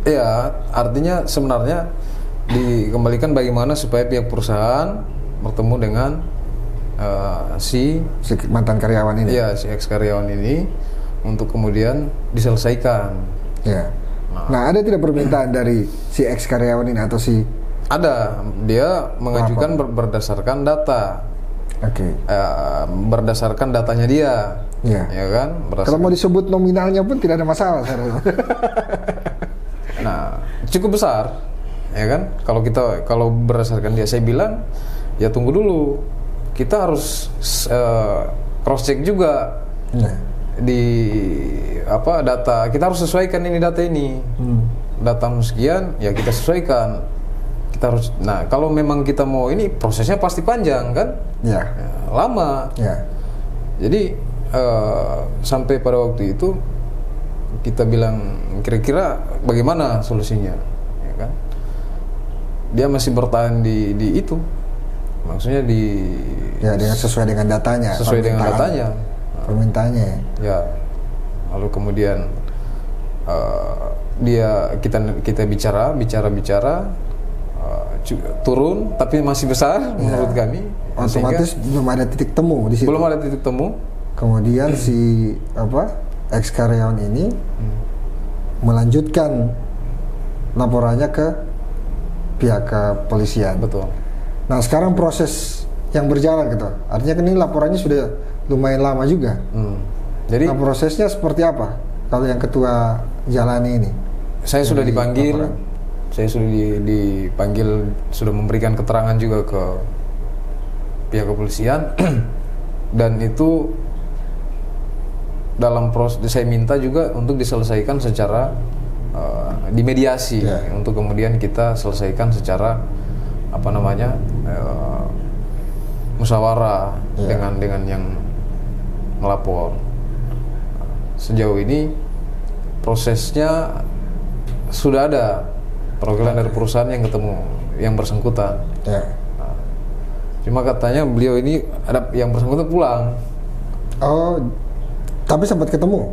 Ya, artinya sebenarnya dikembalikan bagaimana supaya pihak perusahaan bertemu dengan si mantan karyawan ini. Ya, si ex karyawan ini untuk kemudian diselesaikan. Ya. Nah, ada tidak permintaan dari si ex karyawan ini atau si? Ada. Dia mengajukan berdasarkan data. Oke. Berdasarkan datanya dia. Ya. Ya kan? Kalau mau disebut nominalnya pun tidak ada masalah. Nah, cukup besar. Ya kan? Kalau berdasarkan dia, saya bilang ya tunggu dulu. Kita harus cross check juga. Data kita harus sesuaikan ini data ini. Data sekian ya kita sesuaikan. Kita harus. Nah, kalau memang kita mau ini prosesnya pasti panjang kan? Ya, lama. Ya. Jadi sampai pada waktu itu kita bilang kira-kira bagaimana solusinya, ya kan? Dia masih bertahan di itu. Maksudnya dengan sesuai dengan datanya. Sesuai dengan datanya. Permintaannya. Ya. Lalu kemudian kita bicara turun tapi masih besar menurut kami. Otomatis belum ada titik temu di situ. Belum ada titik temu. Kemudian si ex karyawan ini melanjutkan laporannya ke pihak kepolisian. Betul. Nah, sekarang proses yang berjalan gitu. Artinya kan ini laporannya sudah lumayan lama juga. Jadi prosesnya seperti apa kalau yang ketua jalani ini? Saya sudah dipanggil. Laporan. Saya sudah dipanggil, sudah memberikan keterangan juga ke pihak kepolisian. Dan itu dalam proses saya minta juga untuk diselesaikan secara dimediasi, untuk kemudian kita selesaikan secara musyawarah dengan yang melapor. Sejauh ini prosesnya sudah ada perwakilan dari perusahaan yang ketemu yang bersangkutan. Nah, cuma katanya beliau ini ada yang bersangkutan pulang. Oh, tapi sempat ketemu?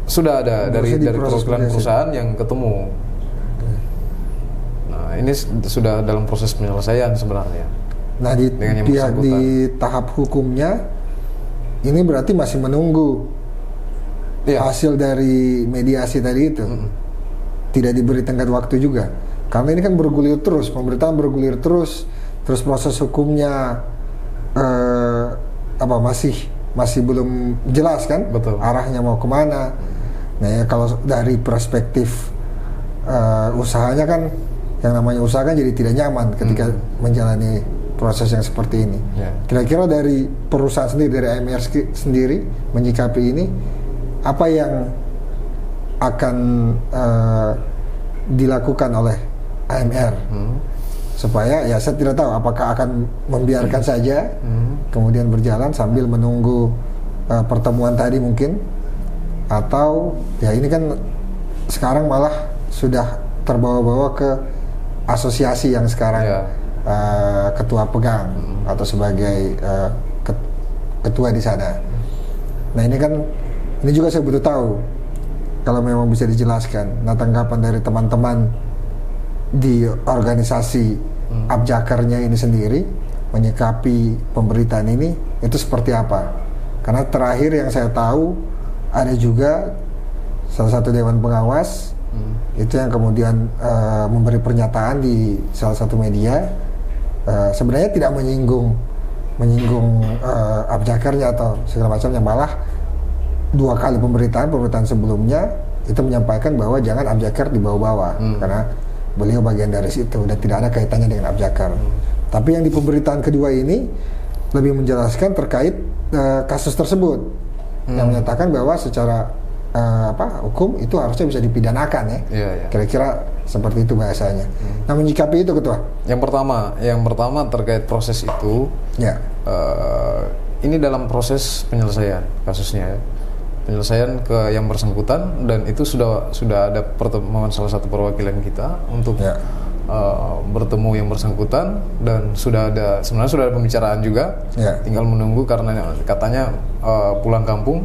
Sudah ada dari perwakilan perusahaan yang ketemu. Nah, ini sudah dalam proses penyelesaian sebenarnya. Nah, di tahap hukumnya ini berarti masih menunggu hasil dari mediasi tadi itu. Tidak diberi tenggat waktu juga. Karena ini kan bergulir terus, pemberitaan bergulir terus proses hukumnya masih belum jelas kan? Betul. Arahnya mau kemana. Nah, ya kalau dari perspektif usahanya kan yang namanya usaha kan jadi tidak nyaman ketika menjalani proses yang seperti ini. Kira-kira dari perusahaan sendiri, dari AMR sendiri menyikapi ini, apa yang akan dilakukan oleh AMR supaya, ya saya tidak tahu apakah akan membiarkan saja kemudian berjalan sambil menunggu pertemuan tadi mungkin, atau ya ini kan sekarang malah sudah terbawa-bawa ke asosiasi yang sekarang ketua pegang atau sebagai ketua di sana. Nah ini kan, ini juga saya butuh tahu kalau memang bisa dijelaskan. Nah tanggapan dari teman-teman di organisasi Abjakarnya ini sendiri menyikapi pemberitaan ini itu seperti apa? Karena terakhir yang saya tahu ada juga salah satu dewan pengawas itu yang kemudian memberi pernyataan di salah satu media, sebenarnya tidak menyinggung Abjakarnya atau segala macamnya, malah 2 kali pemberitaan sebelumnya itu menyampaikan bahwa jangan Abjakar dibawa-bawa karena beliau bagian dari situ dan tidak ada kaitannya dengan Abjakar. Tapi yang di pemberitaan kedua ini lebih menjelaskan terkait kasus tersebut yang menyatakan bahwa secara hukum itu harusnya bisa dipidanakan ya. Kira-kira seperti itu bahasanya. Nah menyikapi itu ketua. Yang pertama terkait proses itu. Ini dalam proses penyelesaian kasusnya ya. Penyelesaian ke yang bersangkutan, dan itu sudah ada pertemuan salah satu perwakilan kita untuk bertemu yang bersangkutan, dan sebenarnya sudah ada pembicaraan juga. Tinggal menunggu karena katanya pulang kampung.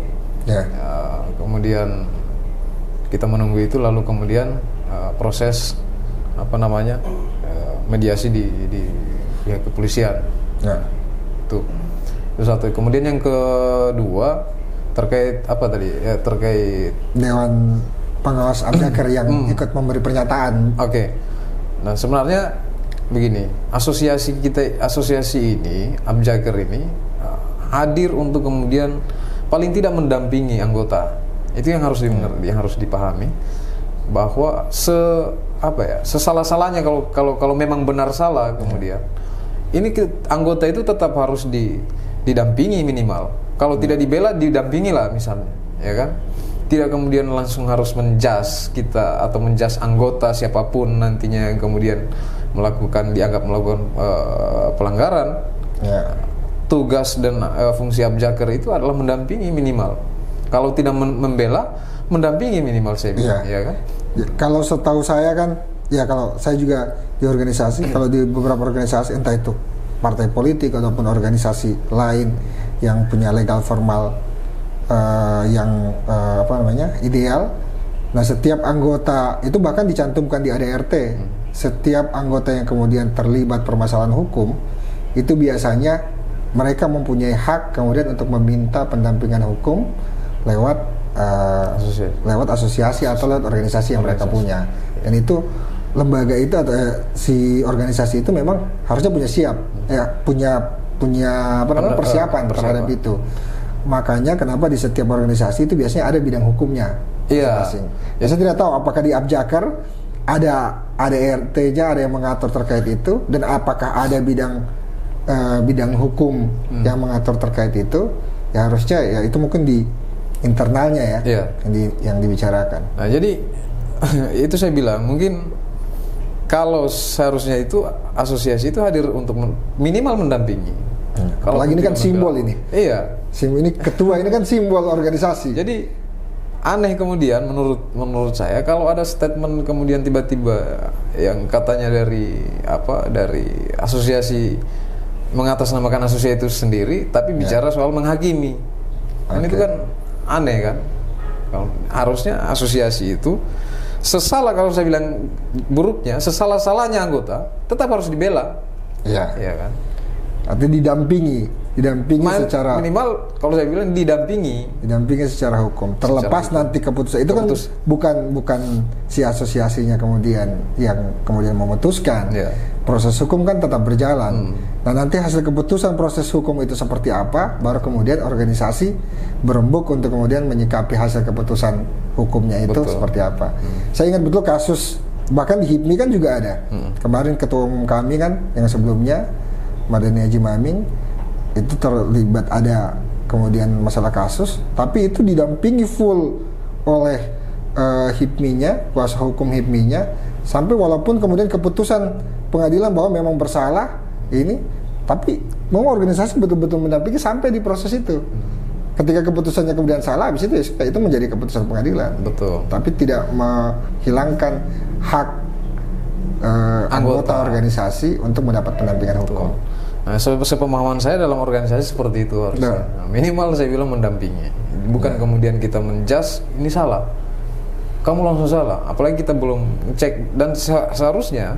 Kemudian kita menunggu itu, lalu kemudian proses mediasi di pihak kepolisian. Itu satu. Kemudian yang kedua terkait apa tadi? Terkait Dewan Pengawas Abjakar yang ikut memberi pernyataan. Nah sebenarnya begini, asosiasi ini Abjakar ini hadir untuk kemudian paling tidak mendampingi anggota. Itu yang harus yang harus dipahami, bahwa sesalah-salahnya kalau memang benar salah, kemudian ini anggota itu tetap harus didampingi minimal. Kalau tidak dibela, didampingi lah misalnya, ya kan? Tidak kemudian langsung harus menjas kita atau menjas anggota siapapun nantinya yang kemudian dianggap melakukan pelanggaran. Tugas dan fungsi Abjakar itu adalah mendampingi minimal. Kalau tidak membela, mendampingi minimal saya bilang, ya kan? Kalau setahu saya kan, ya kalau saya juga di organisasi, kalau di beberapa organisasi entah itu partai politik ataupun organisasi lain yang punya legal formal yang ideal. Nah setiap anggota itu bahkan dicantumkan di ADRT. Setiap anggota yang kemudian terlibat permasalahan hukum itu biasanya mereka mempunyai hak kemudian untuk meminta pendampingan hukum lewat asosiasi atau lewat organisasi yang mereka punya. Dan itu lembaga itu atau si organisasi itu memang harusnya punya persiapan terhadap itu. Makanya kenapa di setiap organisasi itu biasanya ada bidang hukumnya masing-masing. Ya saya tidak tahu apakah di Abjakar ada RT-nya, ada yang mengatur terkait itu, dan apakah ada bidang hukum yang mengatur terkait itu. Ya harusnya ya itu mungkin di internalnya yang dibicarakan. Nah jadi itu saya bilang mungkin kalau seharusnya itu asosiasi itu hadir untuk minimal mendampingi. Apalagi ini kan simbol ini. Ini ketua ini kan simbol organisasi. Jadi aneh kemudian menurut saya kalau ada statement kemudian tiba-tiba yang katanya dari asosiasi mengatasnamakan asosiasi itu sendiri, tapi bicara soal menghakimi. Itu kan aneh kan? Harusnya asosiasi itu kalau saya bilang buruknya, sesalah-salahnya anggota tetap harus dibela. Iya kan? Artinya didampingi secara minimal, kalau saya bilang didampingi secara hukum. Terlepas nanti keputusan itu kan bukan si asosiasinya kemudian yang kemudian memutuskan. Proses hukum kan tetap berjalan. Nah nanti hasil keputusan proses hukum itu seperti apa, baru kemudian organisasi berembuk untuk kemudian menyikapi hasil keputusan hukumnya itu seperti apa. Saya ingat betul kasus Bahkan di HIPMI kan juga ada. Kemarin ketua umum kami kan yang sebelumnya Mardhani Haji Maming itu terlibat ada kemudian masalah kasus, tapi itu didampingi full oleh HIPMI-nya, kuasa hukum HIPMI-nya, sampai walaupun kemudian keputusan pengadilan bahwa memang bersalah ini, tapi mau organisasi betul-betul mendampingi sampai di proses itu. Ketika keputusannya kemudian salah, habis itu itu menjadi keputusan pengadilan. Betul. Tapi tidak menghilangkan hak anggota organisasi untuk mendapat pendampingan hukum. Nah, sepemahaman saya dalam organisasi seperti itu harusnya. Nah, minimal saya bilang mendampingi. Bukan kemudian kita menjudge ini salah. Kamu langsung salah. Apalagi kita belum cek, dan seharusnya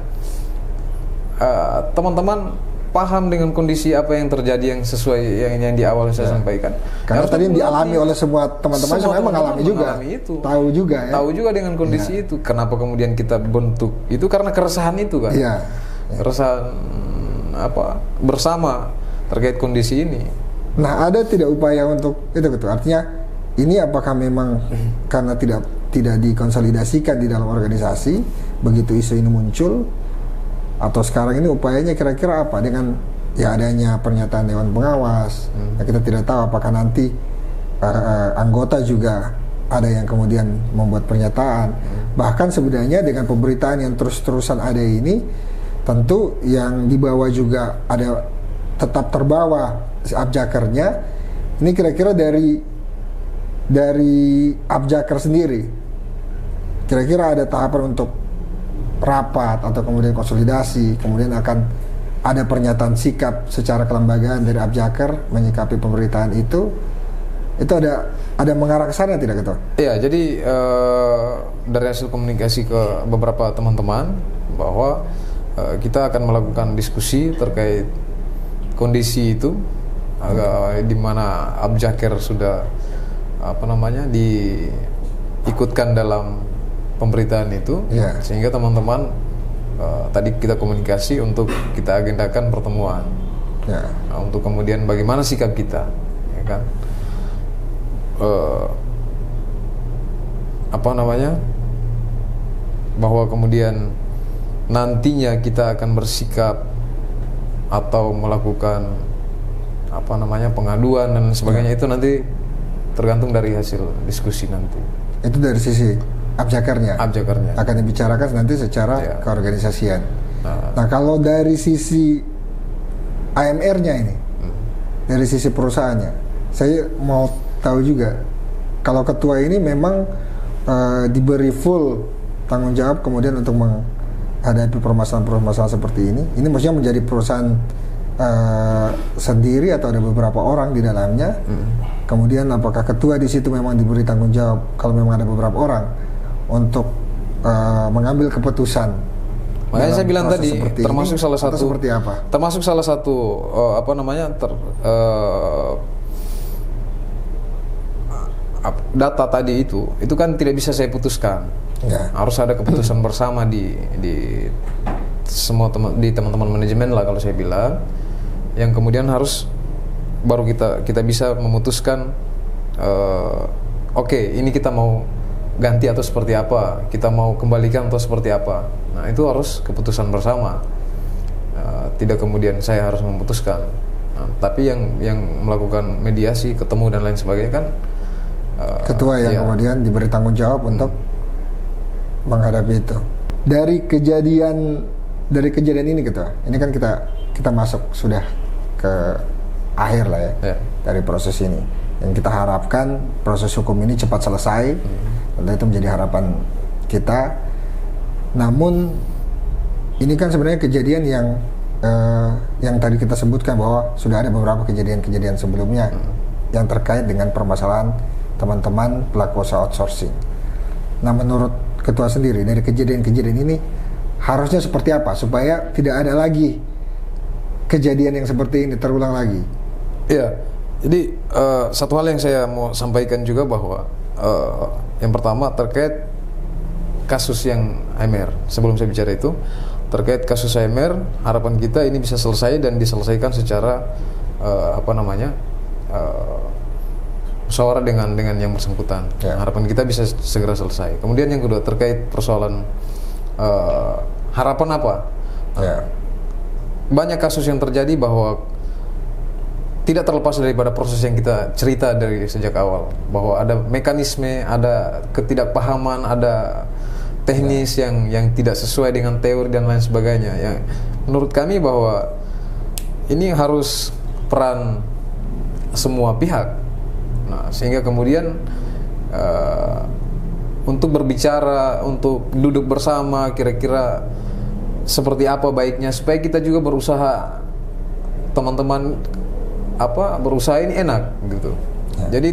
teman-teman paham dengan kondisi apa yang terjadi yang sesuai yang di awal saya sampaikan. Karena tadi yang dialami oleh semua teman-teman sebenarnya mengalami juga. Itu. Tahu juga ya. Tahu juga dengan kondisi itu. Kenapa kemudian kita bentuk itu karena keresahan itu kan. Iya. Keresahan bersama terkait kondisi ini. Nah, ada tidak upaya untuk itu gitu. Artinya ini apakah memang karena tidak dikonsolidasikan di dalam organisasi begitu isu ini muncul, atau sekarang ini upayanya kira-kira apa dengan ya adanya pernyataan Dewan Pengawas? Nah, kita tidak tahu apakah nanti anggota juga ada yang kemudian membuat pernyataan. Bahkan sebenarnya dengan pemberitaan yang terus-terusan ada ini, tentu yang dibawa juga ada tetap terbawa abjakarnya. Ini kira-kira dari abjakar sendiri, kira-kira ada tahapan untuk rapat atau kemudian konsolidasi, kemudian akan ada pernyataan sikap secara kelembagaan dari abjakar menyikapi pemberitaan itu ada mengarah ke sana tidak gitu? Ya, jadi dari hasil komunikasi ke beberapa teman-teman bahwa kita akan melakukan diskusi terkait kondisi itu, di mana abjakar sudah diikutkan dalam pemberitaan itu, sehingga teman-teman tadi kita komunikasi untuk kita agendakan pertemuan, untuk kemudian bagaimana sikap kita, ya kan, bahwa kemudian nantinya kita akan bersikap atau melakukan pengaduan dan sebagainya, itu nanti tergantung dari hasil diskusi nanti. Itu dari sisi abjakarnya akan dibicarakan nanti secara keorganisasian. Nah, kalau dari sisi AMR-nya ini, dari sisi perusahaannya, saya mau tahu juga kalau ketua ini memang diberi full tanggung jawab kemudian untuk menghadapi permasalahan-permasalahan seperti ini. Ini maksudnya menjadi perusahaan sendiri atau ada beberapa orang di dalamnya. Kemudian apakah ketua di situ memang diberi tanggung jawab kalau memang ada beberapa orang untuk mengambil keputusan? Makanya saya bilang tadi termasuk salah satu seperti apa? Termasuk salah satu data tadi itu kan tidak bisa saya putuskan. Harus ada keputusan bersama di semua teman-teman manajemen lah kalau saya bilang, yang kemudian harus baru kita bisa memutuskan oke, ini kita mau ganti atau seperti apa, kita mau kembalikan atau seperti apa. Nah, itu harus keputusan bersama, tidak kemudian saya harus memutuskan. Nah, tapi yang melakukan mediasi, ketemu dan lain sebagainya kan ketua yang kemudian diberi tanggung jawab untuk menghadapi itu. Dari kejadian ini ketua, ini kan kita masuk sudah ke akhir lah ya dari proses ini. Yang kita harapkan proses hukum ini cepat selesai. Tentu itu menjadi harapan kita. Namun ini kan sebenarnya kejadian yang tadi kita sebutkan bahwa sudah ada beberapa kejadian-kejadian sebelumnya yang terkait dengan permasalahan teman-teman pelaku usaha outsourcing. Nah, menurut ketua sendiri dari kejadian-kejadian ini harusnya seperti apa supaya tidak ada lagi kejadian yang seperti ini terulang lagi? Iya, jadi satu hal yang saya mau sampaikan juga bahwa yang pertama terkait kasus yang AMR. Sebelum saya bicara itu, terkait kasus AMR, harapan kita ini bisa selesai dan diselesaikan secara musyawarah dengan yang bersangkutan. Harapan kita bisa segera selesai. Kemudian yang kedua terkait persoalan harapan apa? Banyak kasus yang terjadi bahwa tidak terlepas daripada proses yang kita cerita dari sejak awal, bahwa ada mekanisme, ada ketidakpahaman, ada teknis yang tidak sesuai dengan teori dan lain sebagainya. Yang menurut kami bahwa ini harus peran semua pihak. Nah, sehingga kemudian untuk berbicara, untuk duduk bersama, kira-kira seperti apa baiknya supaya kita juga berusaha, teman-teman berusaha ini enak gitu. Jadi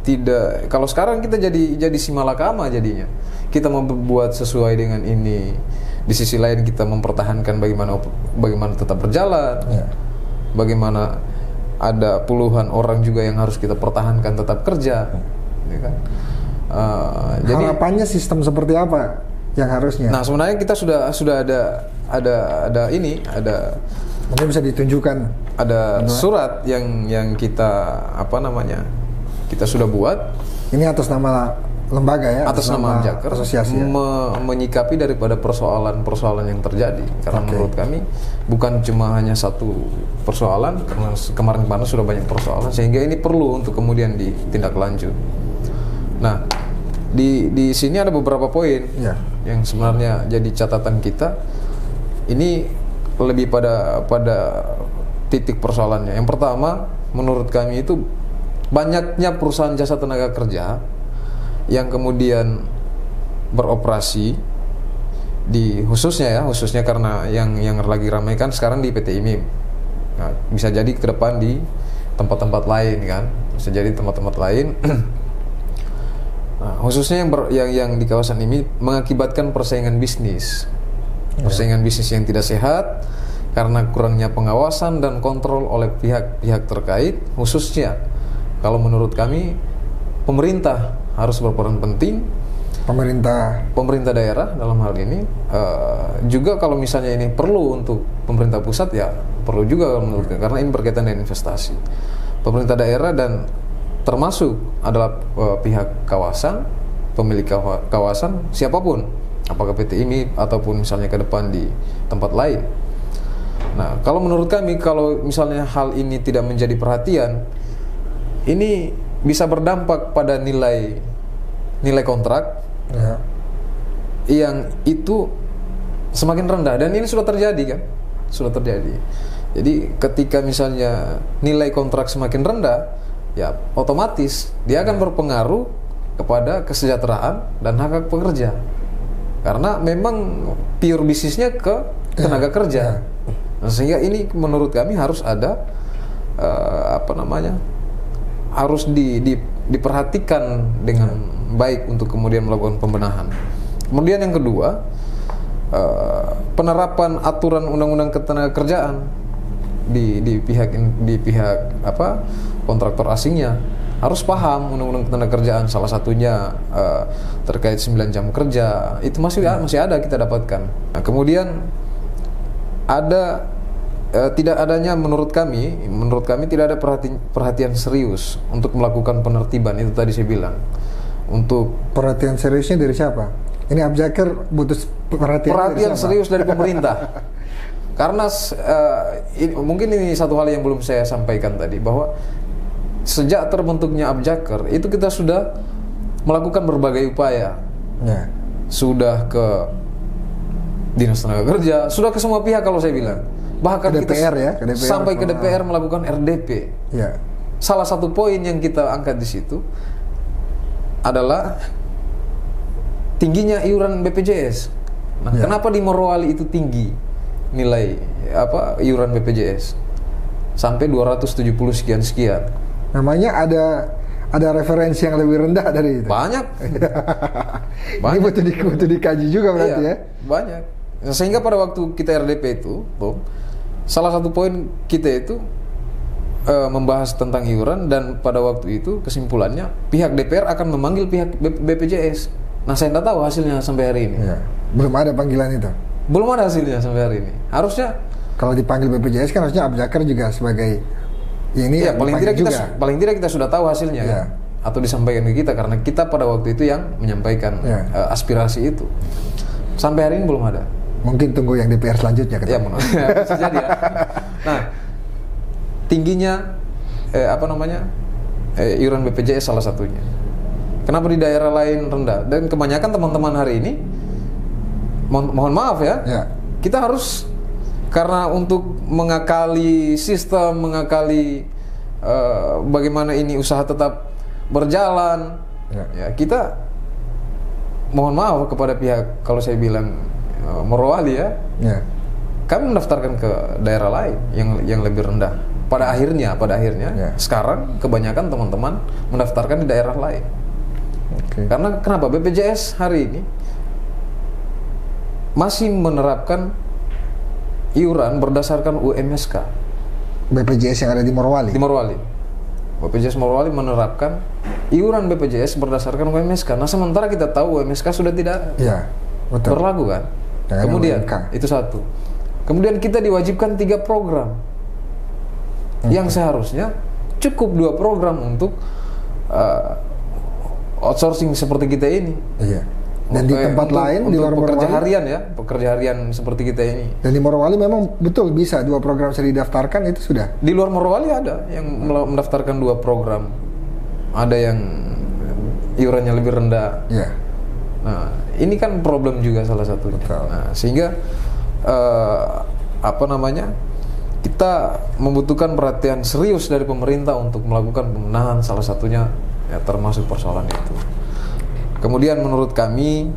tidak kalau sekarang kita jadi simalakama jadinya. Kita membuat sesuai dengan ini. Di sisi lain kita mempertahankan bagaimana tetap berjalan. Bagaimana ada puluhan orang juga yang harus kita pertahankan tetap kerja. Ya kan? Jadi harapannya sistem seperti apa yang harusnya? Nah, sebenarnya kita sudah ada mungkin bisa ditunjukkan, ada surat yang kita kita sudah buat. Ini atas nama lembaga ya, atas nama Abjaker, asosiasi ya? Menyikapi daripada persoalan-persoalan yang terjadi. Karena menurut kami bukan cuma hanya satu persoalan, karena kemarin sudah banyak persoalan, sehingga ini perlu untuk kemudian ditindaklanjut. Nah, di sini ada beberapa poin yang sebenarnya jadi catatan kita. Ini lebih pada titik persoalannya. Yang pertama, menurut kami itu banyaknya perusahaan jasa tenaga kerja yang kemudian beroperasi khususnya karena yang lagi ramai kan sekarang di PT IMIM. Nah, bisa jadi ke depan di tempat-tempat lain kan, bisa jadi tempat-tempat lain. Nah, khususnya yang di kawasan ini mengakibatkan persaingan bisnis yang tidak sehat karena kurangnya pengawasan dan kontrol oleh pihak-pihak terkait. Khususnya kalau menurut kami pemerintah harus berperan penting. Pemerintah daerah dalam hal ini juga kalau misalnya ini perlu untuk pemerintah pusat, ya perlu juga menurut kami, karena ini berkaitan dengan investasi. Pemerintah daerah dan termasuk adalah pihak kawasan, pemilik kawasan, siapapun, apakah PT IMIP ataupun misalnya ke depan di tempat lain. Nah, kalau menurut kami, kalau misalnya hal ini tidak menjadi perhatian, ini bisa berdampak pada nilai kontrak yang itu semakin rendah, dan ini sudah terjadi kan? Sudah terjadi. Jadi ketika misalnya nilai kontrak semakin rendah, ya otomatis dia akan berpengaruh kepada kesejahteraan dan hak pekerja. Karena memang pure bisnisnya ke tenaga kerja. Nah, sehingga ini menurut kami harus ada harus diperhatikan dengan baik untuk kemudian melakukan pembenahan. Kemudian yang kedua, penerapan aturan undang-undang ketenagakerjaan di pihak kontraktor asingnya harus paham undang-undang ketenagakerjaan. Salah satunya terkait 9 jam kerja itu masih ada kita dapatkan. Nah, kemudian ada tidak adanya menurut kami tidak ada perhatian serius untuk melakukan penertiban. Itu tadi saya bilang. Untuk perhatian seriusnya dari siapa? Ini Abjaker butuh perhatian serius dari pemerintah. Karena mungkin ini satu hal yang belum saya sampaikan tadi, bahwa sejak terbentuknya Abjaker itu kita sudah melakukan berbagai upaya. Sudah ke Dinas Tenaga Kerja, sudah ke semua pihak kalau saya bilang. Bahkan ke DPR, kita sampai ke DPR melakukan RDP. Salah satu poin yang kita angkat di situ adalah tingginya iuran BPJS. Nah, kenapa di Morowali itu tinggi nilai iuran BPJS sampai 270 sekian. Namanya ada referensi yang lebih rendah dari itu. Banyak. Ini butuh dikaji juga berarti ya. Banyak. Sehingga pada waktu kita RDP itu, salah satu poin kita itu membahas tentang iuran, dan pada waktu itu kesimpulannya pihak DPR akan memanggil pihak BPJS. Nah, saya tidak tahu hasilnya sampai hari ini. Belum ada panggilan itu. Belum ada hasilnya sampai hari ini. Harusnya kalau dipanggil BPJS kan harusnya Abjaker juga sebagai ini paling tidak kita sudah tahu hasilnya kan? Atau disampaikan ke kita, karena kita pada waktu itu yang menyampaikan aspirasi itu. Sampai hari ini belum ada. Mungkin tunggu yang DPR selanjutnya. Ya, bisa jadi ya. Nah, tingginya iuran BPJS salah satunya. Kenapa di daerah lain rendah? Dan kebanyakan teman-teman hari ini, mohon maaf ya, kita harus, karena untuk mengakali sistem, mengakali bagaimana ini usaha tetap berjalan, ya kita mohon maaf kepada pihak, kalau saya bilang Morowali ya, kami mendaftarkan ke daerah lain yang lebih rendah. Pada akhirnya sekarang kebanyakan teman-teman mendaftarkan di daerah lain. Karena kenapa? BPJS hari ini masih menerapkan iuran berdasarkan UMSK. BPJS yang ada di Morowali? Di Morowali. BPJS Morowali menerapkan iuran BPJS berdasarkan UMSK. Nah, sementara kita tahu UMSK sudah tidak berlaku kan? Kemudian, itu satu. Kemudian kita diwajibkan 3 program. Yang seharusnya cukup 2 program untuk outsourcing seperti kita ini. Dan di tempat lain di luar pekerja Morowali, harian ya, pekerja harian seperti kita ini. Dan di Morowali memang betul bisa 2 program sudah didaftarkan, itu sudah. Di luar Morowali ada yang mendaftarkan 2 program. Ada yang iurannya lebih rendah. Nah, ini kan problem juga salah satunya. Nah, sehingga kita membutuhkan perhatian serius dari pemerintah untuk melakukan pembenahan, salah satunya ya termasuk persoalan itu. Kemudian menurut kami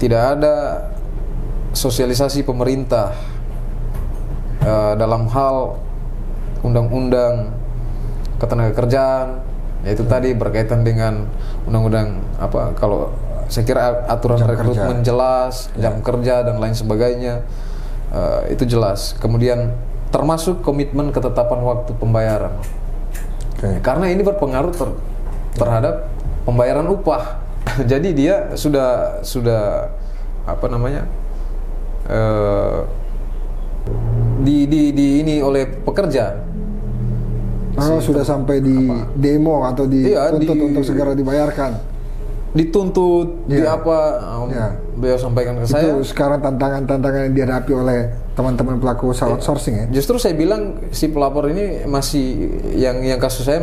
tidak ada sosialisasi pemerintah dalam hal undang-undang ketenagakerjaan, yaitu tadi berkaitan dengan undang-undang kalau saya kira aturan rekrutmen jelas, jam kerja dan lain sebagainya, itu jelas. Kemudian termasuk komitmen ketetapan waktu pembayaran. Karena ini berpengaruh terhadap pembayaran upah. Jadi dia sudah di ini oleh pekerja. Sudah sampai di demo atau dituntut untuk segera dibayarkan. Dituntut, beliau sampaikan ke saya. Itu sekarang tantangan yang dihadapi oleh teman-teman pelaku usaha outsourcing ya. Justru saya bilang si pelapor ini masih yang kasus saya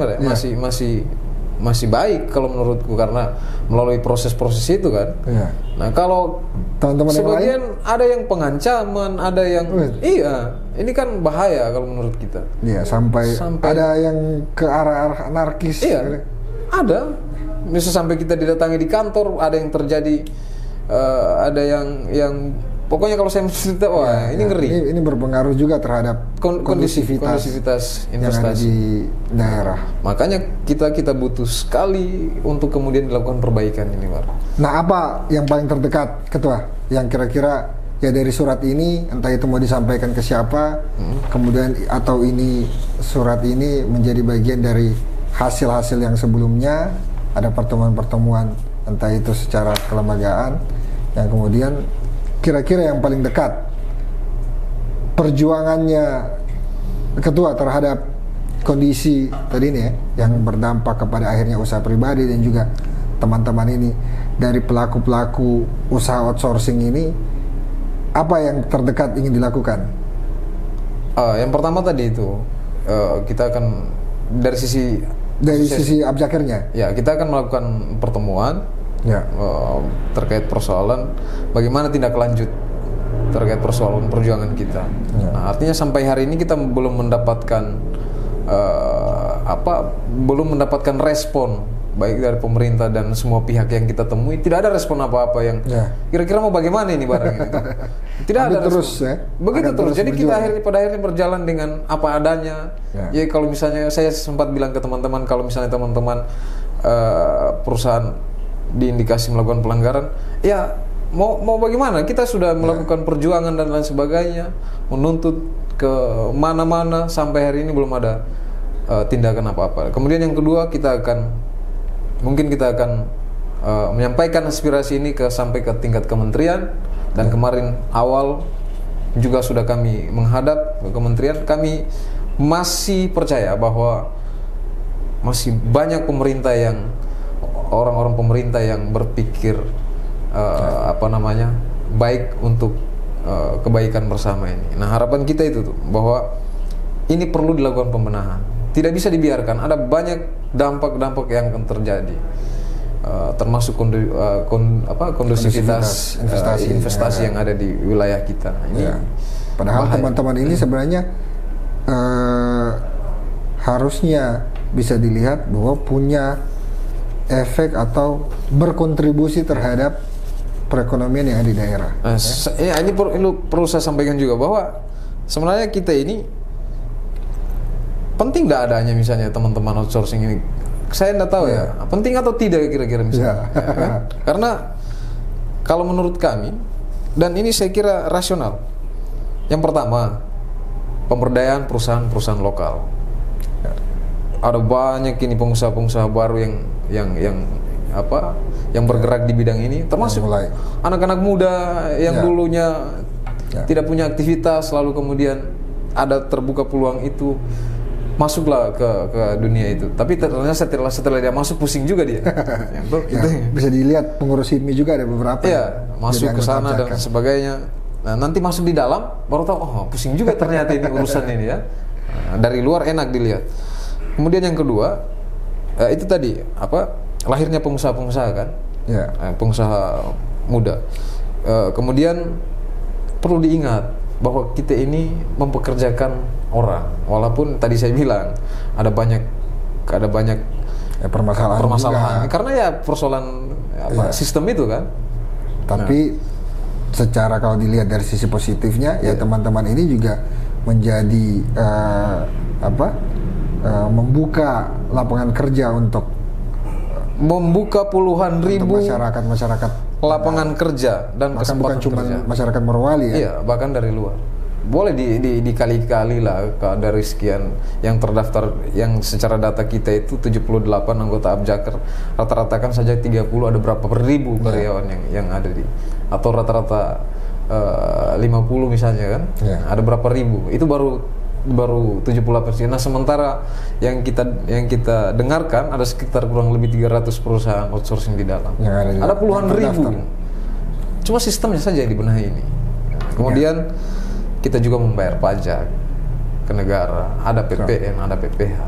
masih baik kalau menurutku, karena melalui proses-proses itu kan. Nah, kalau teman-teman sebagian ada yang pengancaman, ada yang ini kan bahaya kalau menurut kita. Sampai ada yang ke arah anarkis. Ada. Misal sampai kita didatangi di kantor, ada yang terjadi, ada yang pokoknya kalau saya cerita, ini ngeri. Ini berpengaruh juga terhadap kondusivitas investasi yang ada di daerah. Makanya kita butuh sekali untuk kemudian dilakukan perbaikan ini, Pak. Nah, apa yang paling terdekat, Ketua? Yang kira-kira ya dari surat ini, entah itu mau disampaikan ke siapa, kemudian atau ini surat ini menjadi bagian dari hasil-hasil yang sebelumnya, ada pertemuan-pertemuan entah itu secara kelembagaan, yang kemudian kira-kira yang paling dekat perjuangannya Ketua terhadap kondisi tadi ini yang berdampak kepada akhirnya usaha pribadi dan juga teman-teman ini dari pelaku-pelaku usaha outsourcing ini, apa yang terdekat ingin dilakukan? Yang pertama tadi itu kita akan dari sisi abjakernya. Ya, kita akan melakukan pertemuan terkait persoalan bagaimana tindak lanjut terkait persoalan perjuangan kita. Nah, artinya sampai hari ini kita belum mendapatkan respon baik dari pemerintah dan semua pihak yang kita temui. Tidak ada respon apa-apa yang kira-kira mau bagaimana ini barang ini. Tidak ada terus respon. Begitu terus. Jadi kita pada akhirnya berjalan dengan apa adanya. Ya, kalau misalnya saya sempat bilang ke teman-teman, kalau misalnya teman-teman perusahaan diindikasi melakukan pelanggaran, ya mau bagaimana? Kita sudah melakukan perjuangan dan lain sebagainya, menuntut ke mana-mana, sampai hari ini belum ada tindakan apa-apa. Kemudian yang kedua, kita akan menyampaikan aspirasi ini sampai ke tingkat kementerian. Dan kemarin awal juga sudah kami menghadap ke kementerian. Kami masih percaya bahwa masih banyak orang-orang pemerintah yang berpikir baik untuk kebaikan bersama ini. Nah, harapan kita itu tuh bahwa ini perlu dilakukan pembenahan. Tidak bisa dibiarkan. Ada banyak dampak-dampak yang akan terjadi, termasuk kondusivitas investasi yang ada di wilayah kita. Nah, ini padahal teman-teman ini sebenarnya harusnya bisa dilihat bahwa punya efek atau berkontribusi terhadap perekonomian yang ada di daerah. Ini perlu saya sampaikan juga bahwa sebenarnya kita ini penting nggak adanya misalnya teman-teman outsourcing ini. Saya nggak tahu ya, penting atau tidak kira-kira misalnya. Ya, kan? Karena kalau menurut kami, dan ini saya kira rasional. Yang pertama, pemberdayaan perusahaan-perusahaan lokal. Ada banyak ini pengusaha-pengusaha baru yang bergerak di bidang ini, termasuk anak-anak muda yang dulunya tidak punya aktivitas, lalu kemudian ada terbuka peluang itu, masuklah ke dunia itu. Tapi ternyata setelah dia masuk, pusing juga dia. Bisa dilihat pengurus HIPMI juga ada beberapa. Masuk ke sana dan sebagainya. Nah, nanti masuk di dalam baru tahu, pusing juga ternyata ini urusan ini ya. Dari luar enak dilihat. Kemudian yang kedua, itu tadi lahirnya pengusaha-pengusaha kan, pengusaha muda. Kemudian perlu diingat bahwa kita ini mempekerjakan orang, walaupun tadi saya bilang ada banyak permasalahan karena ya persoalan sistem itu kan. Tapi secara kalau dilihat dari sisi positifnya, ya teman-teman ini juga menjadi membuka lapangan kerja untuk membuka puluhan ribu masyarakat lapangan kerja dan kesempatan bukan cuma kerja. Masyarakat Morowali ya. Iya, bahkan dari luar. Boleh dikali-kali lah dari sekian yang terdaftar, yang secara data kita itu 78 anggota Abjaker, rata-rata kan saja 30, ada berapa ribu karyawan yang ada di, atau rata-rata 50 misalnya kan. Ada berapa ribu. Itu baru 78%. Nah, sementara yang kita dengarkan ada sekitar kurang lebih 300 perusahaan outsourcing di dalam. Ada puluhan ribu. Cuma sistemnya saja yang dibenahi ini. Kemudian kita juga membayar pajak ke negara, ada PPN, ada PPH.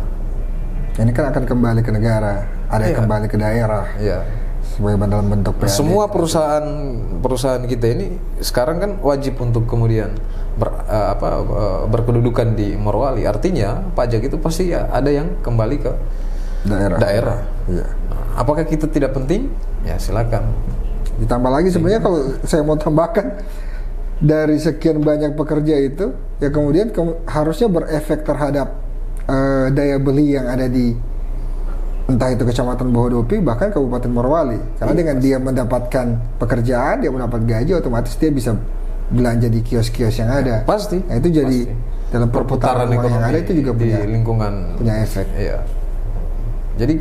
Ini kan akan kembali ke negara, ada yang kembali ke daerah. Sebagai dalam bentuk PAD. Semua perusahaan kita ini sekarang kan wajib untuk kemudian berkedudukan di Morowali. Artinya pajak itu pasti ada yang kembali ke daerah. Apakah kita tidak penting? Ya silakan. Ditambah lagi sebenarnya kalau saya mau tambahkan, dari sekian banyak pekerja itu ya kemudian harusnya berefek terhadap daya beli yang ada di entah itu Kecamatan Bahodopi bahkan Kabupaten Morowali. Karena dengan dia mendapatkan pekerjaan, dia mendapat gaji, otomatis dia bisa belanja di kios-kios yang ada. Pasti. Nah, itu jadi dalam perputaran uang yang ada itu juga punya lingkungan, punya efek. Iya. Jadi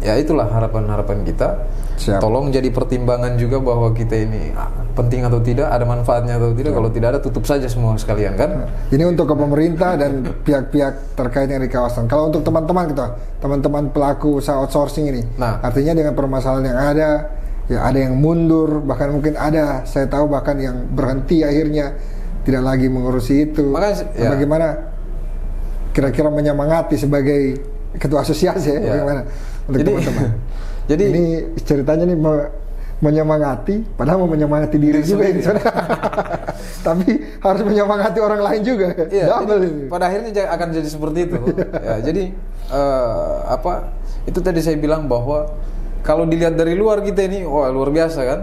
ya itulah harapan kita. Siap. Tolong jadi pertimbangan juga bahwa kita ini penting atau tidak, ada manfaatnya atau tidak. Kalau tidak ada, tutup saja semua sekalian kan. Ini untuk ke pemerintah dan pihak-pihak terkait yang di kawasan. Kalau untuk teman-teman pelaku usaha outsourcing ini, artinya dengan permasalahan yang ada, ya ada yang mundur, bahkan mungkin ada, saya tahu bahkan yang berhenti akhirnya tidak lagi mengurusi itu. Bagaimana kira-kira menyemangati sebagai ketua asosiasi bagaimana untuk teman-teman? Jadi ini ceritanya nih menyemangati, padahal mau menyemangati diri juga ini. Tapi harus menyemangati orang lain juga. Jadi, pada akhirnya akan jadi seperti itu. Jadi itu tadi saya bilang bahwa kalau dilihat dari luar kita ini, wah luar biasa kan?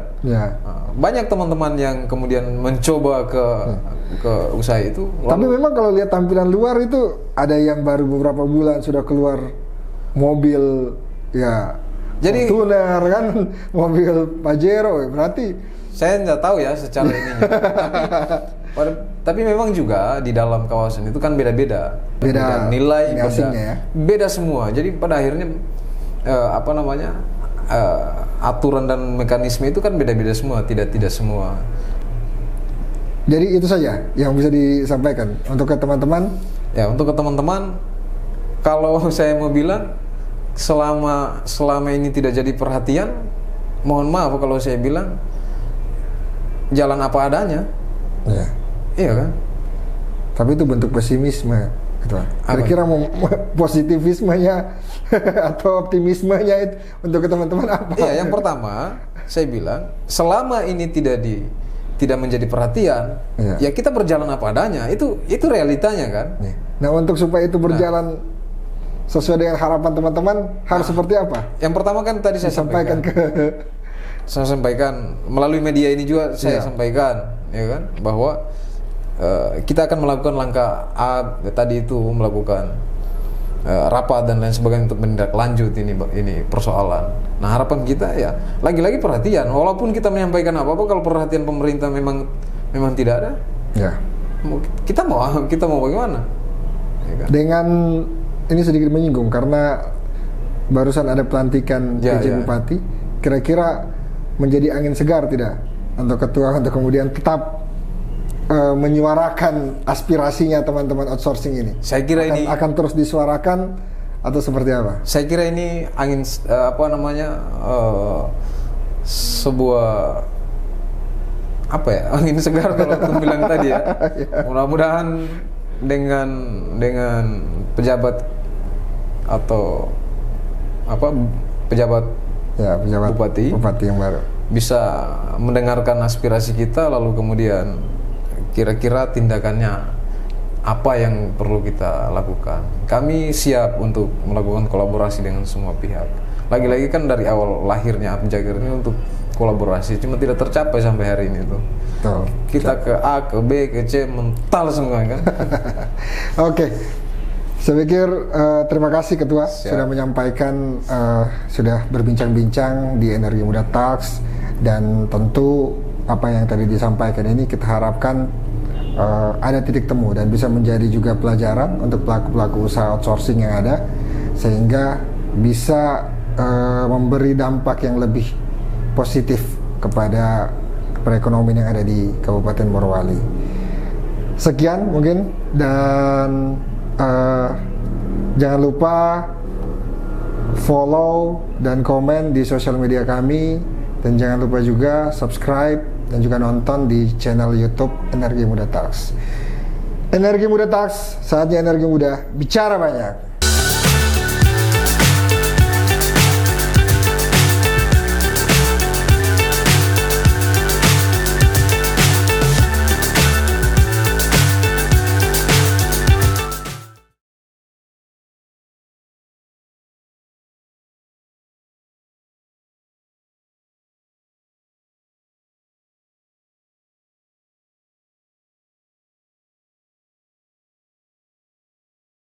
Banyak teman-teman yang kemudian mencoba ke usaha itu. Tapi memang kalau lihat tampilan luar itu ada yang baru beberapa bulan sudah keluar mobil jadi Fortuner kan, mobil Pajero, berarti saya nggak tahu ya secara ininya. Tapi memang juga di dalam kawasan itu kan beda nilai, beda semua. Jadi pada akhirnya aturan dan mekanisme itu kan beda-beda semua, tidak semua. Jadi itu saja yang bisa disampaikan untuk ke teman-teman. Ya, untuk ke teman-teman, kalau saya mau bilang selama ini tidak jadi perhatian, mohon maaf kalau saya bilang jalan apa adanya. Ya. Iya kan? Tapi itu bentuk pesimisme, Ketua. Kira-kira mau positivismenya atau optimismenya itu untuk teman-teman apa? Iya, yang pertama saya bilang selama ini tidak menjadi perhatian, ya kita berjalan apa adanya. Itu realitanya kan. Nah, untuk supaya itu berjalan sesuai dengan harapan teman-teman harus seperti apa? Yang pertama kan tadi saya sampaikan melalui media ini juga saya sampaikan, ya kan, bahwa kita akan melakukan langkah A tadi itu, melakukan rapat dan lain sebagainya untuk menindaklanjut ini persoalan. Nah, harapan kita ya lagi-lagi perhatian. Walaupun kita menyampaikan apa-apa, kalau perhatian pemerintah memang tidak ada, ya kita mau bagaimana? Ya kan? Dengan ini sedikit menyinggung karena barusan ada pelantikan PJ Bupati, kira-kira menjadi angin segar tidak untuk ketua untuk kemudian tetap menyuarakan aspirasinya teman-teman outsourcing ini? Saya kira ini akan terus disuarakan atau seperti apa? Saya kira ini angin sebuah angin segar kalau aku bilang tadi ya. Mudah-mudahan dengan pejabat atau pejabat bupati yang baru bisa mendengarkan aspirasi kita, lalu kemudian kira-kira tindakannya apa yang perlu kita lakukan. Kami siap untuk melakukan kolaborasi dengan semua pihak. Lagi-lagi kan dari awal lahirnya Apjager ini untuk kolaborasi, cuma tidak tercapai sampai hari ini tuh. Kita ke A, ke B, ke C mental semua kan. Oke. Saya pikir terima kasih Ketua sudah menyampaikan, sudah berbincang-bincang di Energi Muda Talks, dan tentu apa yang tadi disampaikan ini kita harapkan ada titik temu dan bisa menjadi juga pelajaran untuk pelaku-pelaku usaha outsourcing yang ada, sehingga bisa memberi dampak yang lebih positif kepada perekonomian yang ada di Kabupaten Morowali. Sekian mungkin, dan jangan lupa follow dan komen di sosial media kami, dan jangan lupa juga subscribe dan juga nonton di channel YouTube Energi Muda Talks. Energi Muda Talks, saatnya Energi Muda bicara banyak.